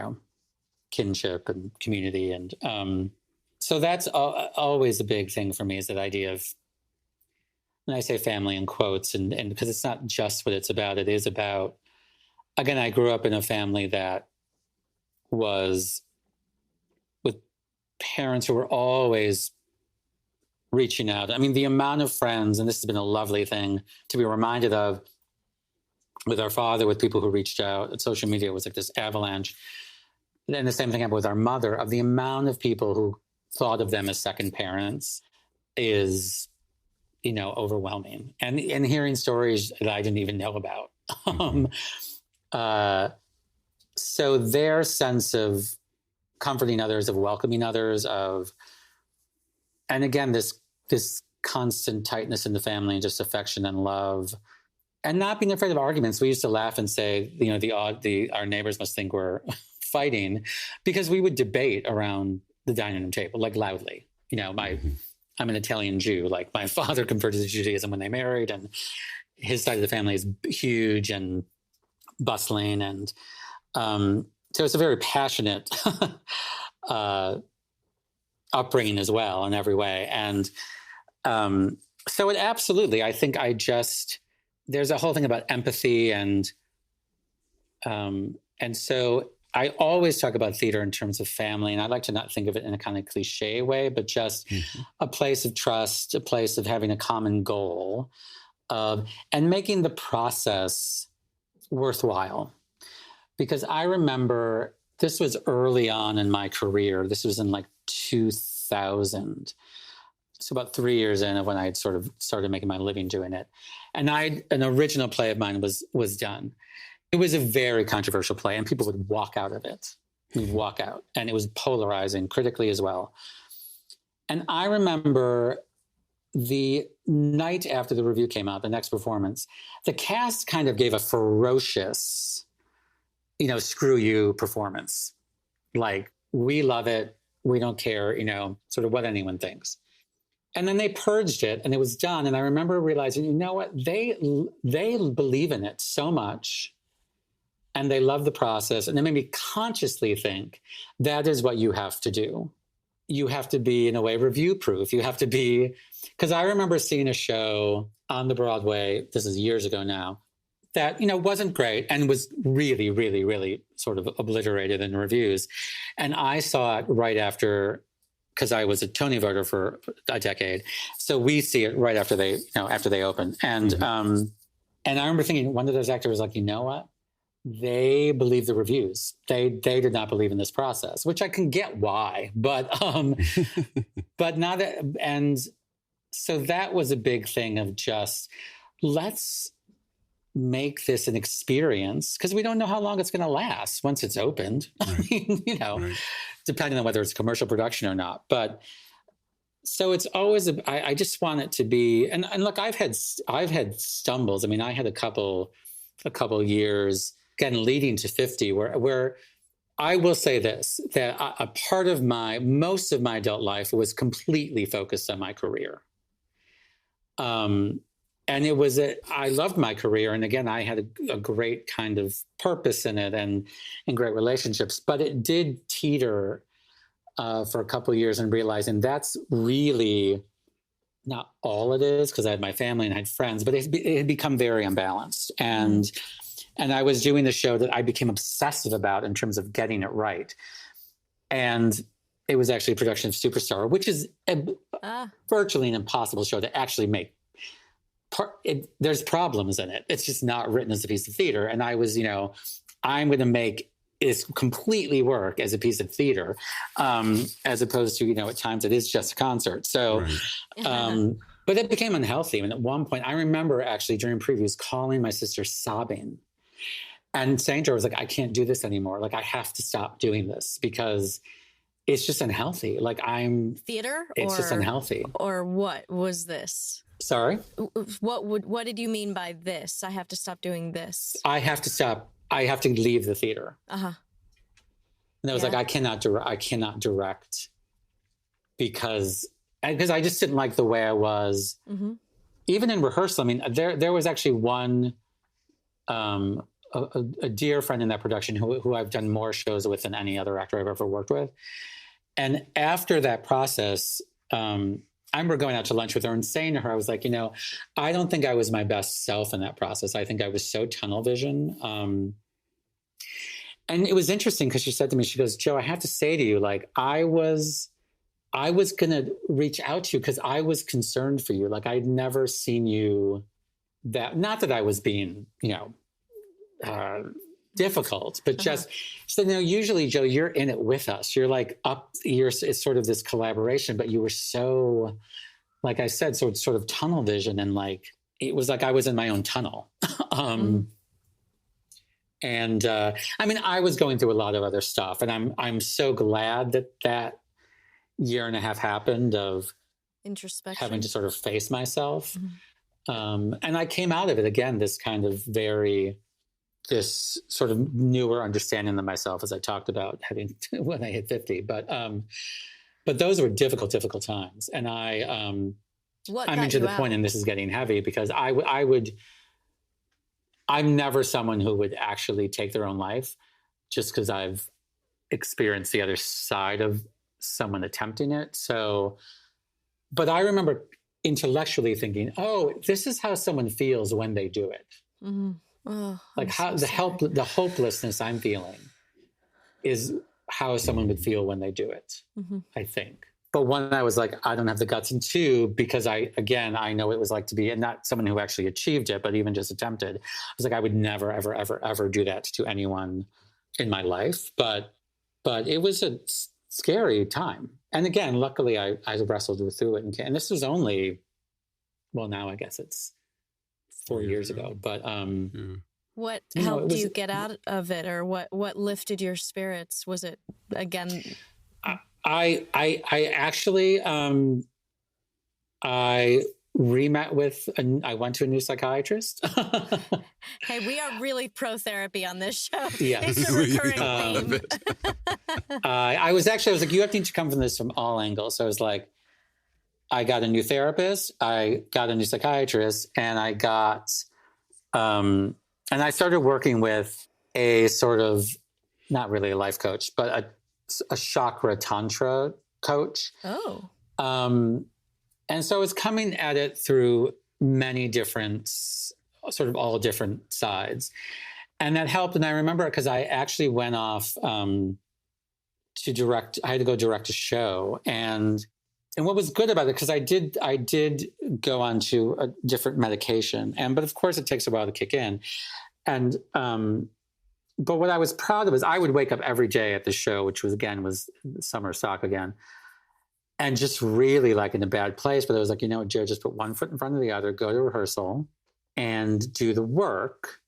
kinship and community. And so that's always a big thing for me, is that idea of, and I say family in quotes, and because it's not just what it's about. It is about, again, I grew up in a family that was with parents who were always reaching out. The amount of friends, and this has been a lovely thing to be reminded of with our father, with people who reached out. Social media was like this avalanche. And the same thing happened with our mother, of the amount of people who thought of them as second parents is, overwhelming. And hearing stories that I didn't even know about. Mm-hmm. So their sense of comforting others, of welcoming others, and again, this constant tightness in the family, and just affection and love, and not being afraid of arguments. We used to laugh and say, our neighbors must think we're fighting, because we would debate around the dining room table, like loudly. I'm an Italian Jew. Like, my father converted to Judaism when they married, and his side of the family is huge and bustling, and so it's a very passionate upbringing as well in every way. And so it absolutely, I think there's a whole thing about empathy, and so I always talk about theater in terms of family, and I like to not think of it in a kind of cliche way, but just a place of trust, a place of having a common goal, and making the process worthwhile. Because I remember, this was early on in my career. This was in like 2000. So about 3 years in of when I had sort of started making my living doing it. And an original play of mine was done. It was a very controversial play, and people would walk out of it. We'd walk out, and it was polarizing critically as well. And I remember the night after the review came out, the next performance, the cast kind of gave a ferocious, screw you performance. Like, we love it. We don't care, sort of what anyone thinks. And then they purged it and it was done. And I remember realizing, you know what, they believe in it so much and they love the process. And they made me consciously think that is what you have to do. You have to be, in a way, review proof. You have to be, because I remember seeing a show on the Broadway, this is years ago now, that, wasn't great and was really, really, really sort of obliterated in reviews. And I saw it right after, because I was a Tony voter for a decade. So we see it right after they open. And, and I remember thinking, one of those actors was like, you know what? They believe the reviews. They did not believe in this process, which I can get why, but not that. And so that was a big thing of just, let's make this an experience, because we don't know how long it's going to last once it's opened. Right. I mean, right. Depending on whether it's a commercial production or not. But so it's always, I just want it to be, and look, I've had stumbles. I mean, I had a couple years, again, leading to 50, where I will say this, that a part of most of my adult life was completely focused on my career. And I loved my career. And again, I had a great kind of purpose in it and great relationships, but it did teeter for a couple of years, and realizing that's really not all it is, because I had my family and I had friends, but it had become very unbalanced. And I was doing the show that I became obsessive about in terms of getting it right. And it was actually a production of Superstar, which is virtually an impossible show to actually make. There's problems in it. It's just not written as a piece of theater. And I was, I'm going to make it completely work as a piece of theater, as opposed to, at times it is just a concert. So, right. But it became unhealthy. And at one point, I remember actually during previews calling my sister sobbing and saying to her, I was like, I can't do this anymore. Like, I have to stop doing this because it's just unhealthy. Like, it's just unhealthy. Or what was this? Sorry? What did you mean by this? I have to stop doing this. I have to stop. I have to leave the theater. Uh-huh. And I was like, I cannot direct because I just didn't like the way I was. Mm-hmm. Even in rehearsal, I mean, there was actually one, a dear friend in that production who I've done more shows with than any other actor I've ever worked with. And after that process, I remember going out to lunch with her and saying to her, I was like, I don't think I was my best self in that process. I think I was so tunnel vision. And it was interesting because she said to me, she goes, Joe, I have to say to you, like, I was going to reach out to you because I was concerned for you. Like, I'd never seen you not that I was being, difficult, but just so usually, Joe, you're in it with us. You're like it's sort of this collaboration, but you were so, like I said, so it's sort of tunnel vision, and like it was like I was in my own tunnel. And I mean, I was going through a lot of other stuff, and I'm so glad that year and a half happened of introspection, having to sort of face myself. Mm-hmm. And I came out of it again, this sort of newer understanding of myself, as I talked about when I hit 50. But those were difficult times. And I'm to the point, and this is getting heavy, because I'm never someone who would actually take their own life, just because I've experienced the other side of someone attempting it. So, but I remember intellectually thinking, oh, this is how someone feels when they do it. Mm-hmm. Oh, like how the hopelessness I'm feeling is how someone would feel when they do it, I think. But one, I was like, I don't have the guts. And two, because I know what it was like to be, and not someone who actually achieved it, but even just attempted. I was like, I would never, ever, ever, ever do that to anyone in my life. But it was a scary time. And again, luckily I wrestled through it. And this was only, well, now I guess it's 4 years ago, but what helped you get out of it, or what lifted your spirits? Was it again? I actually I re-met with I went to a new psychiatrist. Hey, we are really pro therapy on this show. Yes. It's a recurring theme. I was like, you have to come from this from all angles. So I was like, I got a new therapist, I got a new psychiatrist, and I started working with a sort of, not really a life coach, but a chakra tantra coach. Oh. And so I was coming at it through many different, sort of all different sides. And that helped. And I remember because I actually went off to direct, I had to go direct a show. And what was good about it, because I did go on to a different medication. But of course it takes a while to kick in. And, but what I was proud of is I would wake up every day at the show, which was summer stock again. And just really like in a bad place. But I was like, Joe, just put one foot in front of the other, go to rehearsal and do the work.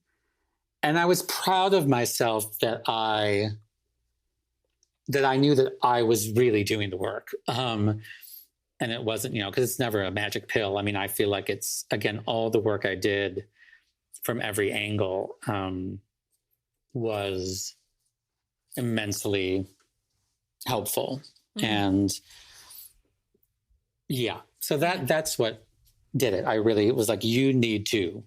And I was proud of myself that I knew that I was really doing the work. And it wasn't, because it's never a magic pill. I mean, I feel like it's, again, all the work I did from every angle was immensely helpful. Mm-hmm. And yeah, so that's what did it. It was like, you need to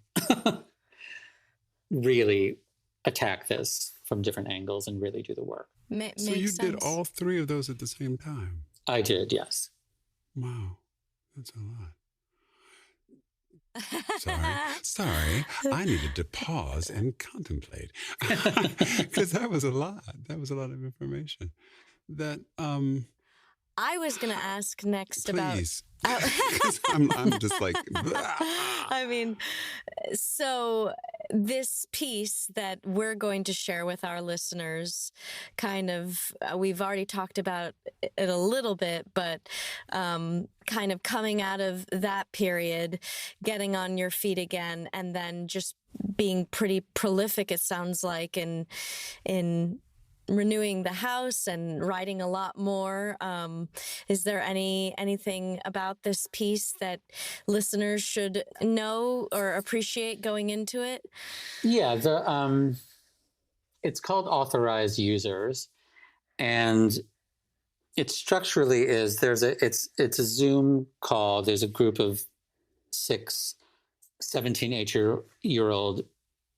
really attack this from different angles and really do the work. So you did all three of those at the same time? I did, yes. Wow, that's a lot. Sorry. I needed to pause and contemplate because that was a lot. That was a lot of information. That I was going to ask next Please. I'm just like, I mean, so this piece that we're going to share with our listeners, kind of, we've already talked about it a little bit, but kind of coming out of that period, getting on your feet again, and then just being pretty prolific, it sounds like, in renewing the house and writing a lot more. Is there anything about this piece that listeners should know or appreciate going into it? Yeah, it's called Authorized Users, and it structurally is it's a Zoom call. There's a group of 6, 17, 18-year-old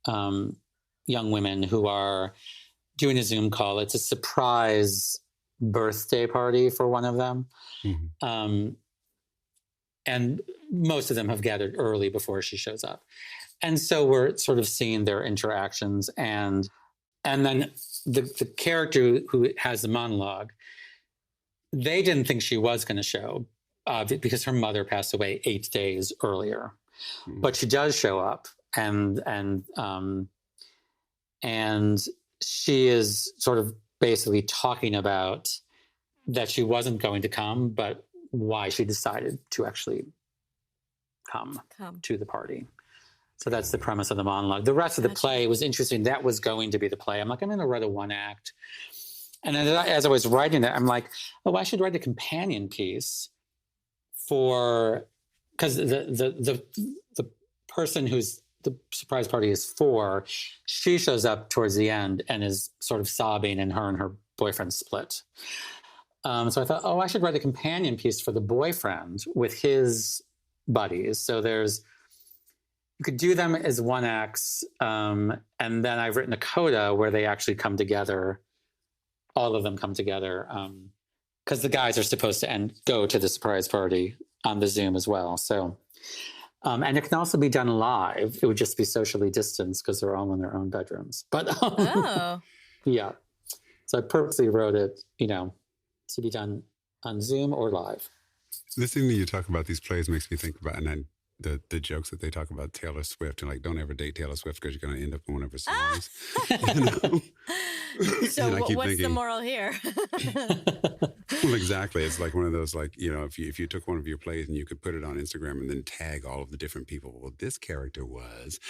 young women who are doing a Zoom call. It's a surprise birthday party for one of them. Mm-hmm. And most of them have gathered early before she shows up. And so we're sort of seeing their interactions. And then the character who has the monologue, they didn't think she was going to show because her mother passed away 8 days earlier. Mm-hmm. But she does show up. And she is sort of basically talking about that she wasn't going to come, but why she decided to actually come to the party. So that's the premise of the monologue. The rest of the play was interesting. That was going to be the play. I'm like, I'm going to write a 1-act. And then as I was writing it, I'm like, I should write a companion piece because the person who's the surprise party is for, she shows up towards the end and is sort of sobbing, and her boyfriend split. So I thought, I should write a companion piece for the boyfriend with his buddies. So you could do them as 1-acts. And then I've written a coda where they actually come together. All of them come together. Because the guys are supposed to go to the surprise party on the Zoom as well. So, and it can also be done live. It would just be socially distanced because they're all in their own bedrooms. But yeah. So I purposely wrote it, to be done on Zoom or live. Listening to you talk about these plays makes me think about the jokes that they talk about Taylor Swift and like, don't ever date Taylor Swift because you're going to end up in one of her songs. So what's the moral here? Well, exactly. It's like one of those, like, if you took one of your plays and you could put it on Instagram and then tag all of the different people. Well, this character was.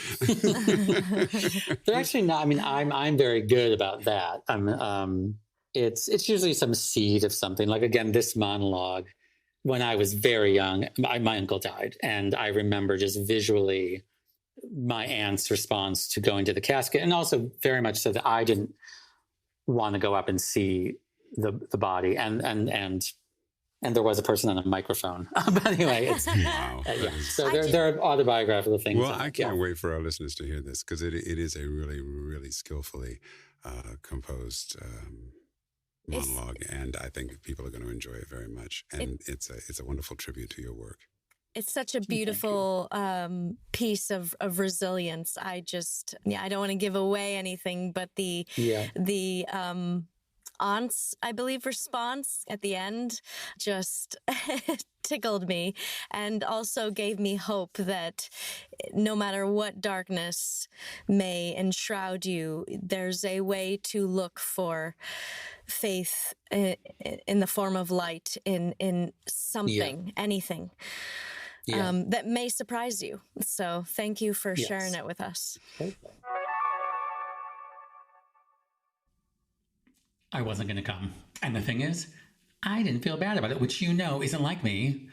They're actually not. I mean, I'm very good about that. It's usually some seed of something. Like, again, this monologue, when I was very young, my uncle died. And I remember just visually my aunt's response to going to the casket, and also very much so that I didn't want to go up and see the body, and there was a person on a microphone. But anyway, it's Wow. yeah. So there are autobiographical things. Well, I can't wait for our listeners to hear this, because it is a really, really skillfully composed monologue, and I think people are going to enjoy it very much. And it's a wonderful tribute to your work. It's such a beautiful piece of resilience. I don't want to give away anything, but the aunt's, I believe, response at the end just tickled me, and also gave me hope that no matter what darkness may enshroud you, there's a way to look for faith in the form of light in something, anything. That may surprise you. So thank you for sharing it with us. I wasn't going to come. And the thing is, I didn't feel bad about it, which isn't like me.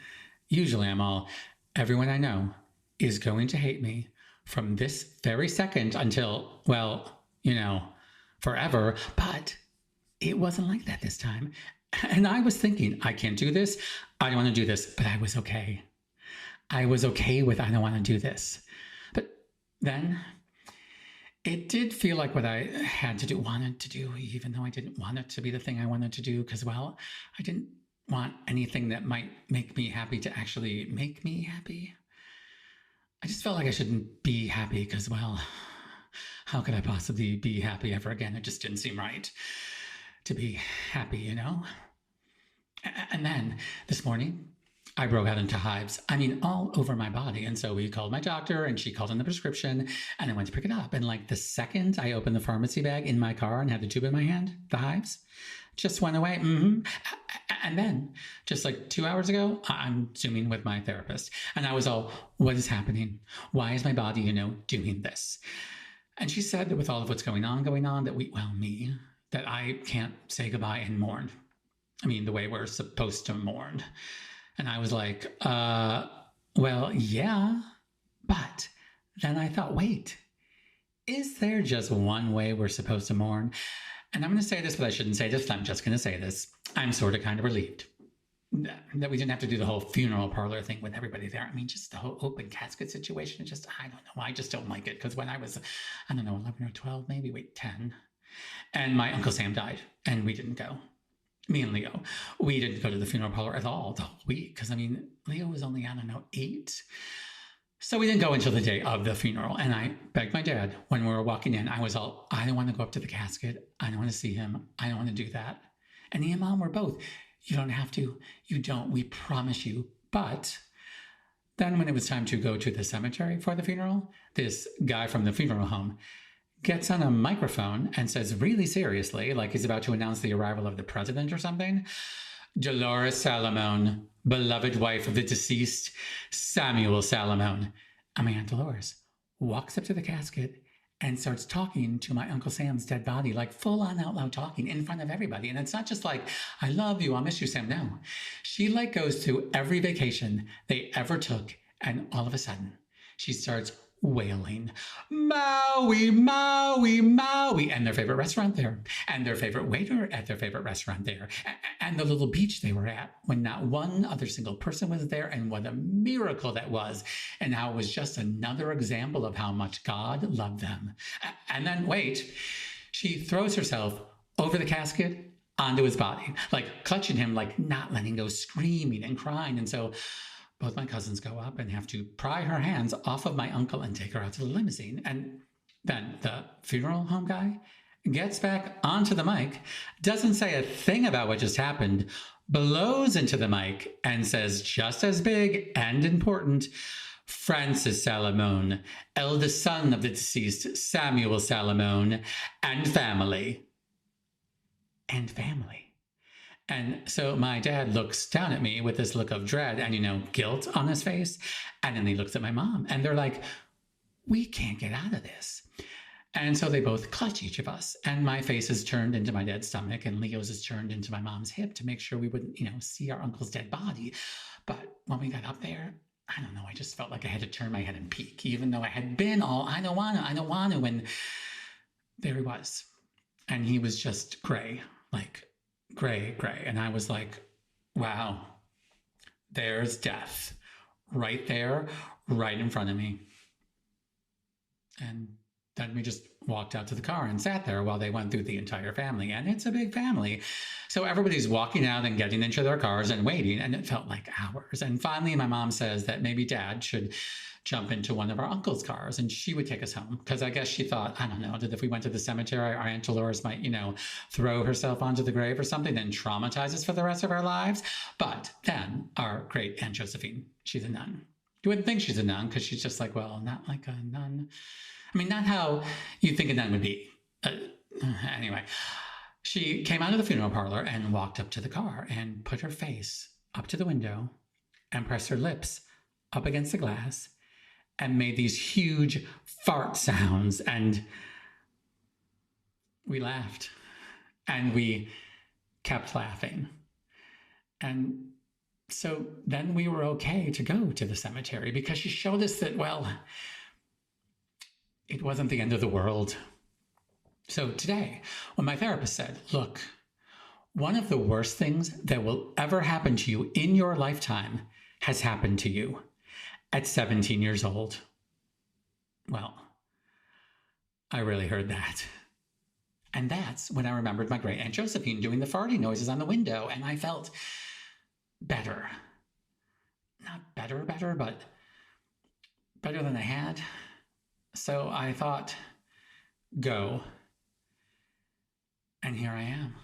Usually I'm all, everyone I know is going to hate me from this very second until, forever. But it wasn't like that this time. And I was thinking, I can't do this. I don't want to do this. But I was okay. I was okay with, I don't want to do this. But then it did feel like what I wanted to do, even though I didn't want it to be the thing I wanted to do, because, I didn't want anything that might make me happy to actually make me happy. I just felt like I shouldn't be happy because, how could I possibly be happy ever again? It just didn't seem right to be happy, And then this morning, I broke out into hives. All over my body. And so we called my doctor, and she called in the prescription, and I went to pick it up. And the second I opened the pharmacy bag in my car and had the tube in my hand, the hives just went away. And then just 2 hours ago, I'm Zooming with my therapist, and I was all, what is happening? Why is my body, doing this? And she said that with all of what's going on, that I can't say goodbye and mourn. The way we're supposed to mourn. And I was like, yeah, but then I thought, wait, is there just one way we're supposed to mourn? And I'm going to say this, but I shouldn't say this, but I'm just going to say this. I'm sort of kind of relieved that we didn't have to do the whole funeral parlor thing with everybody there. Just the whole open casket situation, I don't know. I just don't like it, because when I was, 11 or 12, maybe, 10, and my Uncle Sam died, and we didn't go. Me and Leo, we didn't go to the funeral parlor at all the whole week, because Leo was only, 8. So we didn't go until the day of the funeral. And I begged my dad when we were walking in, I was all, I don't want to go up to the casket. I don't want to see him. I don't want to do that. And he and Mom were both, you don't have to. You don't. We promise you. But then when it was time to go to the cemetery for the funeral, this guy from the funeral home gets on a microphone and says really seriously, like he's about to announce the arrival of the president or something, Dolores Salomon, beloved wife of the deceased Samuel Salomon. And my Aunt Dolores walks up to the casket and starts talking to my Uncle Sam's dead body, full on out loud talking in front of everybody. And it's not just I love you, I'll miss you, Sam. No, she goes through every vacation they ever took. And all of a sudden she starts wailing, Maui, Maui, Maui, and their favorite restaurant there, and their favorite waiter at their favorite restaurant there, and the little beach they were at when not one other single person was there, and what a miracle that was, and how it was just another example of how much God loved them. And then, she throws herself over the casket onto his body, clutching him, not letting go, screaming and crying. And so both my cousins go up and have to pry her hands off of my uncle and take her out to the limousine. And then the funeral home guy gets back onto the mic, doesn't say a thing about what just happened, blows into the mic and says, just as big and important, Francis Salomon, eldest son of the deceased Samuel Salomon, and family. And family. And so my dad looks down at me with this look of dread and, guilt on his face. And then he looks at my mom and they're like, we can't get out of this. And so they both clutch each of us. And my face is turned into my dad's stomach and Leo's is turned into my mom's hip to make sure we wouldn't, see our uncle's dead body. But when we got up there, I don't know, I just felt like I had to turn my head and peek, even though I had been all, I don't want to. And there he was. And he was just gray, like gray. And I was like, wow, there's death right there, right in front of me. And then we just walked out to the car and sat there while they went through the entire family. And it's a big family. So everybody's walking out and getting into their cars and waiting. And it felt like hours. And finally, my mom says that maybe Dad should jump into one of our uncle's cars and she would take us home. Because I guess she thought, I don't know, that if we went to the cemetery, our Aunt Dolores might, throw herself onto the grave or something and traumatize us for the rest of our lives. But then our great Aunt Josephine, she's a nun. You wouldn't think she's a nun because she's just like, well, not like a nun. I mean, not how you think a nun would be. Anyway, she came out of the funeral parlor and walked up to the car and put her face up to the window and pressed her lips up against the glass and made these huge fart sounds. And we laughed and we kept laughing. And so then we were okay to go to the cemetery because she showed us that, well, it wasn't the end of the world. So today, when my therapist said, look, one of the worst things that will ever happen to you in your lifetime has happened to you at 17 years old. Well, I really heard that. And that's when I remembered my great Aunt Josephine doing the farting noises on the window, and I felt better. Not better, but better than I had. So I thought, go. And here I am.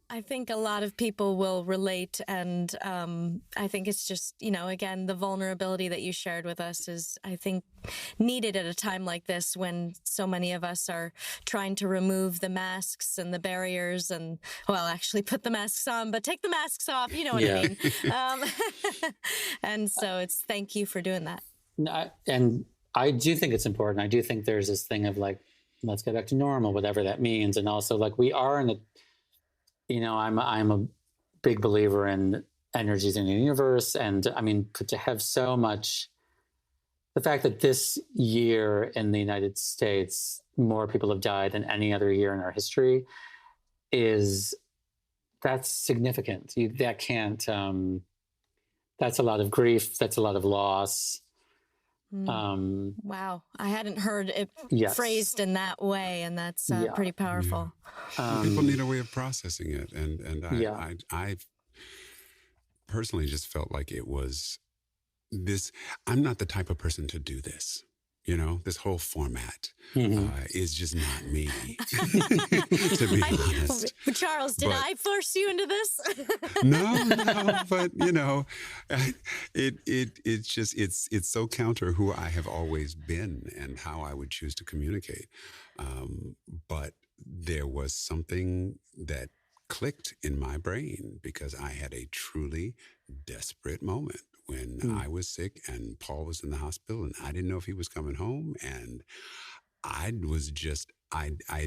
I think a lot of people will relate. And I think it's just, again, the vulnerability that you shared with us is, I think, needed at a time like this when so many of us are trying to remove the masks and the barriers and, well, actually put the masks on, but take the masks off. You know what I mean? And so thank you for doing that. And I do think it's important. I do think there's this thing of like, let's get back to normal, whatever that means. And also like we are in I'm a big believer in energies in the universe. And I mean, to have so much, the fact that this year in the United States, more people have died than any other year in our history that's significant. That's a lot of grief. That's a lot of loss. Wow. I hadn't heard it phrased in that way, and that's pretty powerful. Yeah. People need a way of processing it. And I personally just felt like it was this. I'm not the type of person to do this. This whole format is just not me, to be honest. Charles, did I force you into this? No, but it's so counter who I have always been and how I would choose to communicate. But there was something that clicked in my brain because I had a truly desperate moment when I was sick and Paul was in the hospital and I didn't know if he was coming home. And I'd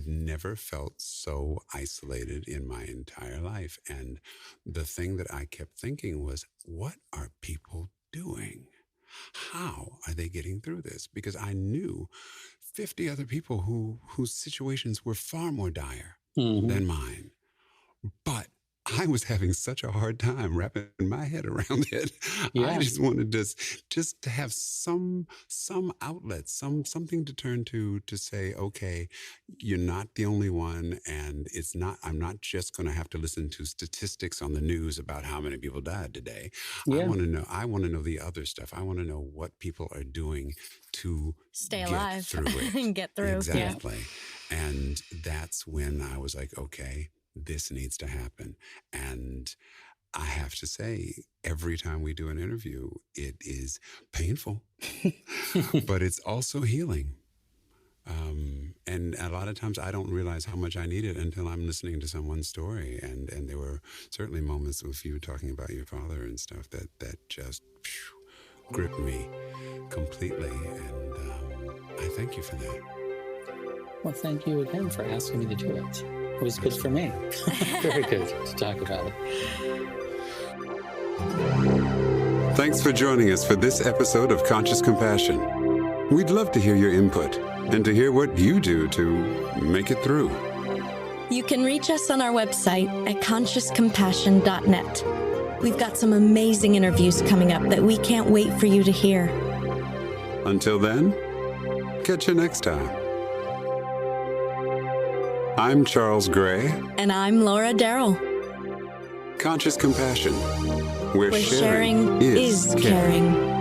never felt so isolated in my entire life. And the thing that I kept thinking was, what are people doing? How are they getting through this? Because I knew 50 other people whose situations were far more dire than mine. But I was having such a hard time wrapping my head around it. Yeah. I just wanted just to have some outlet, something to turn to say, okay, you're not the only one, and I'm not just going to have to listen to statistics on the news about how many people died today. Yeah. I want to know the other stuff. I want to know what people are doing to stay alive through it. And get through. Exactly. Yeah. And that's when I was like, okay, this needs to happen. And I have to say, every time we do an interview, it is painful, but it's also healing. And a lot of times I don't realize how much I need it until I'm listening to someone's story. And there were certainly moments with you talking about your father and stuff that just gripped me completely. And I thank you for that. Well, thank you again for asking me to do it. It was good for me. Very good to talk about it. Thanks for joining us for this episode of Conscious Compassion. We'd love to hear your input and to hear what you do to make it through. You can reach us on our website at consciouscompassion.net. We've got some amazing interviews coming up that we can't wait for you to hear. Until then, catch you next time. I'm Charles Gray. And I'm Laura Darrell. Conscious Compassion, where Sharing is caring.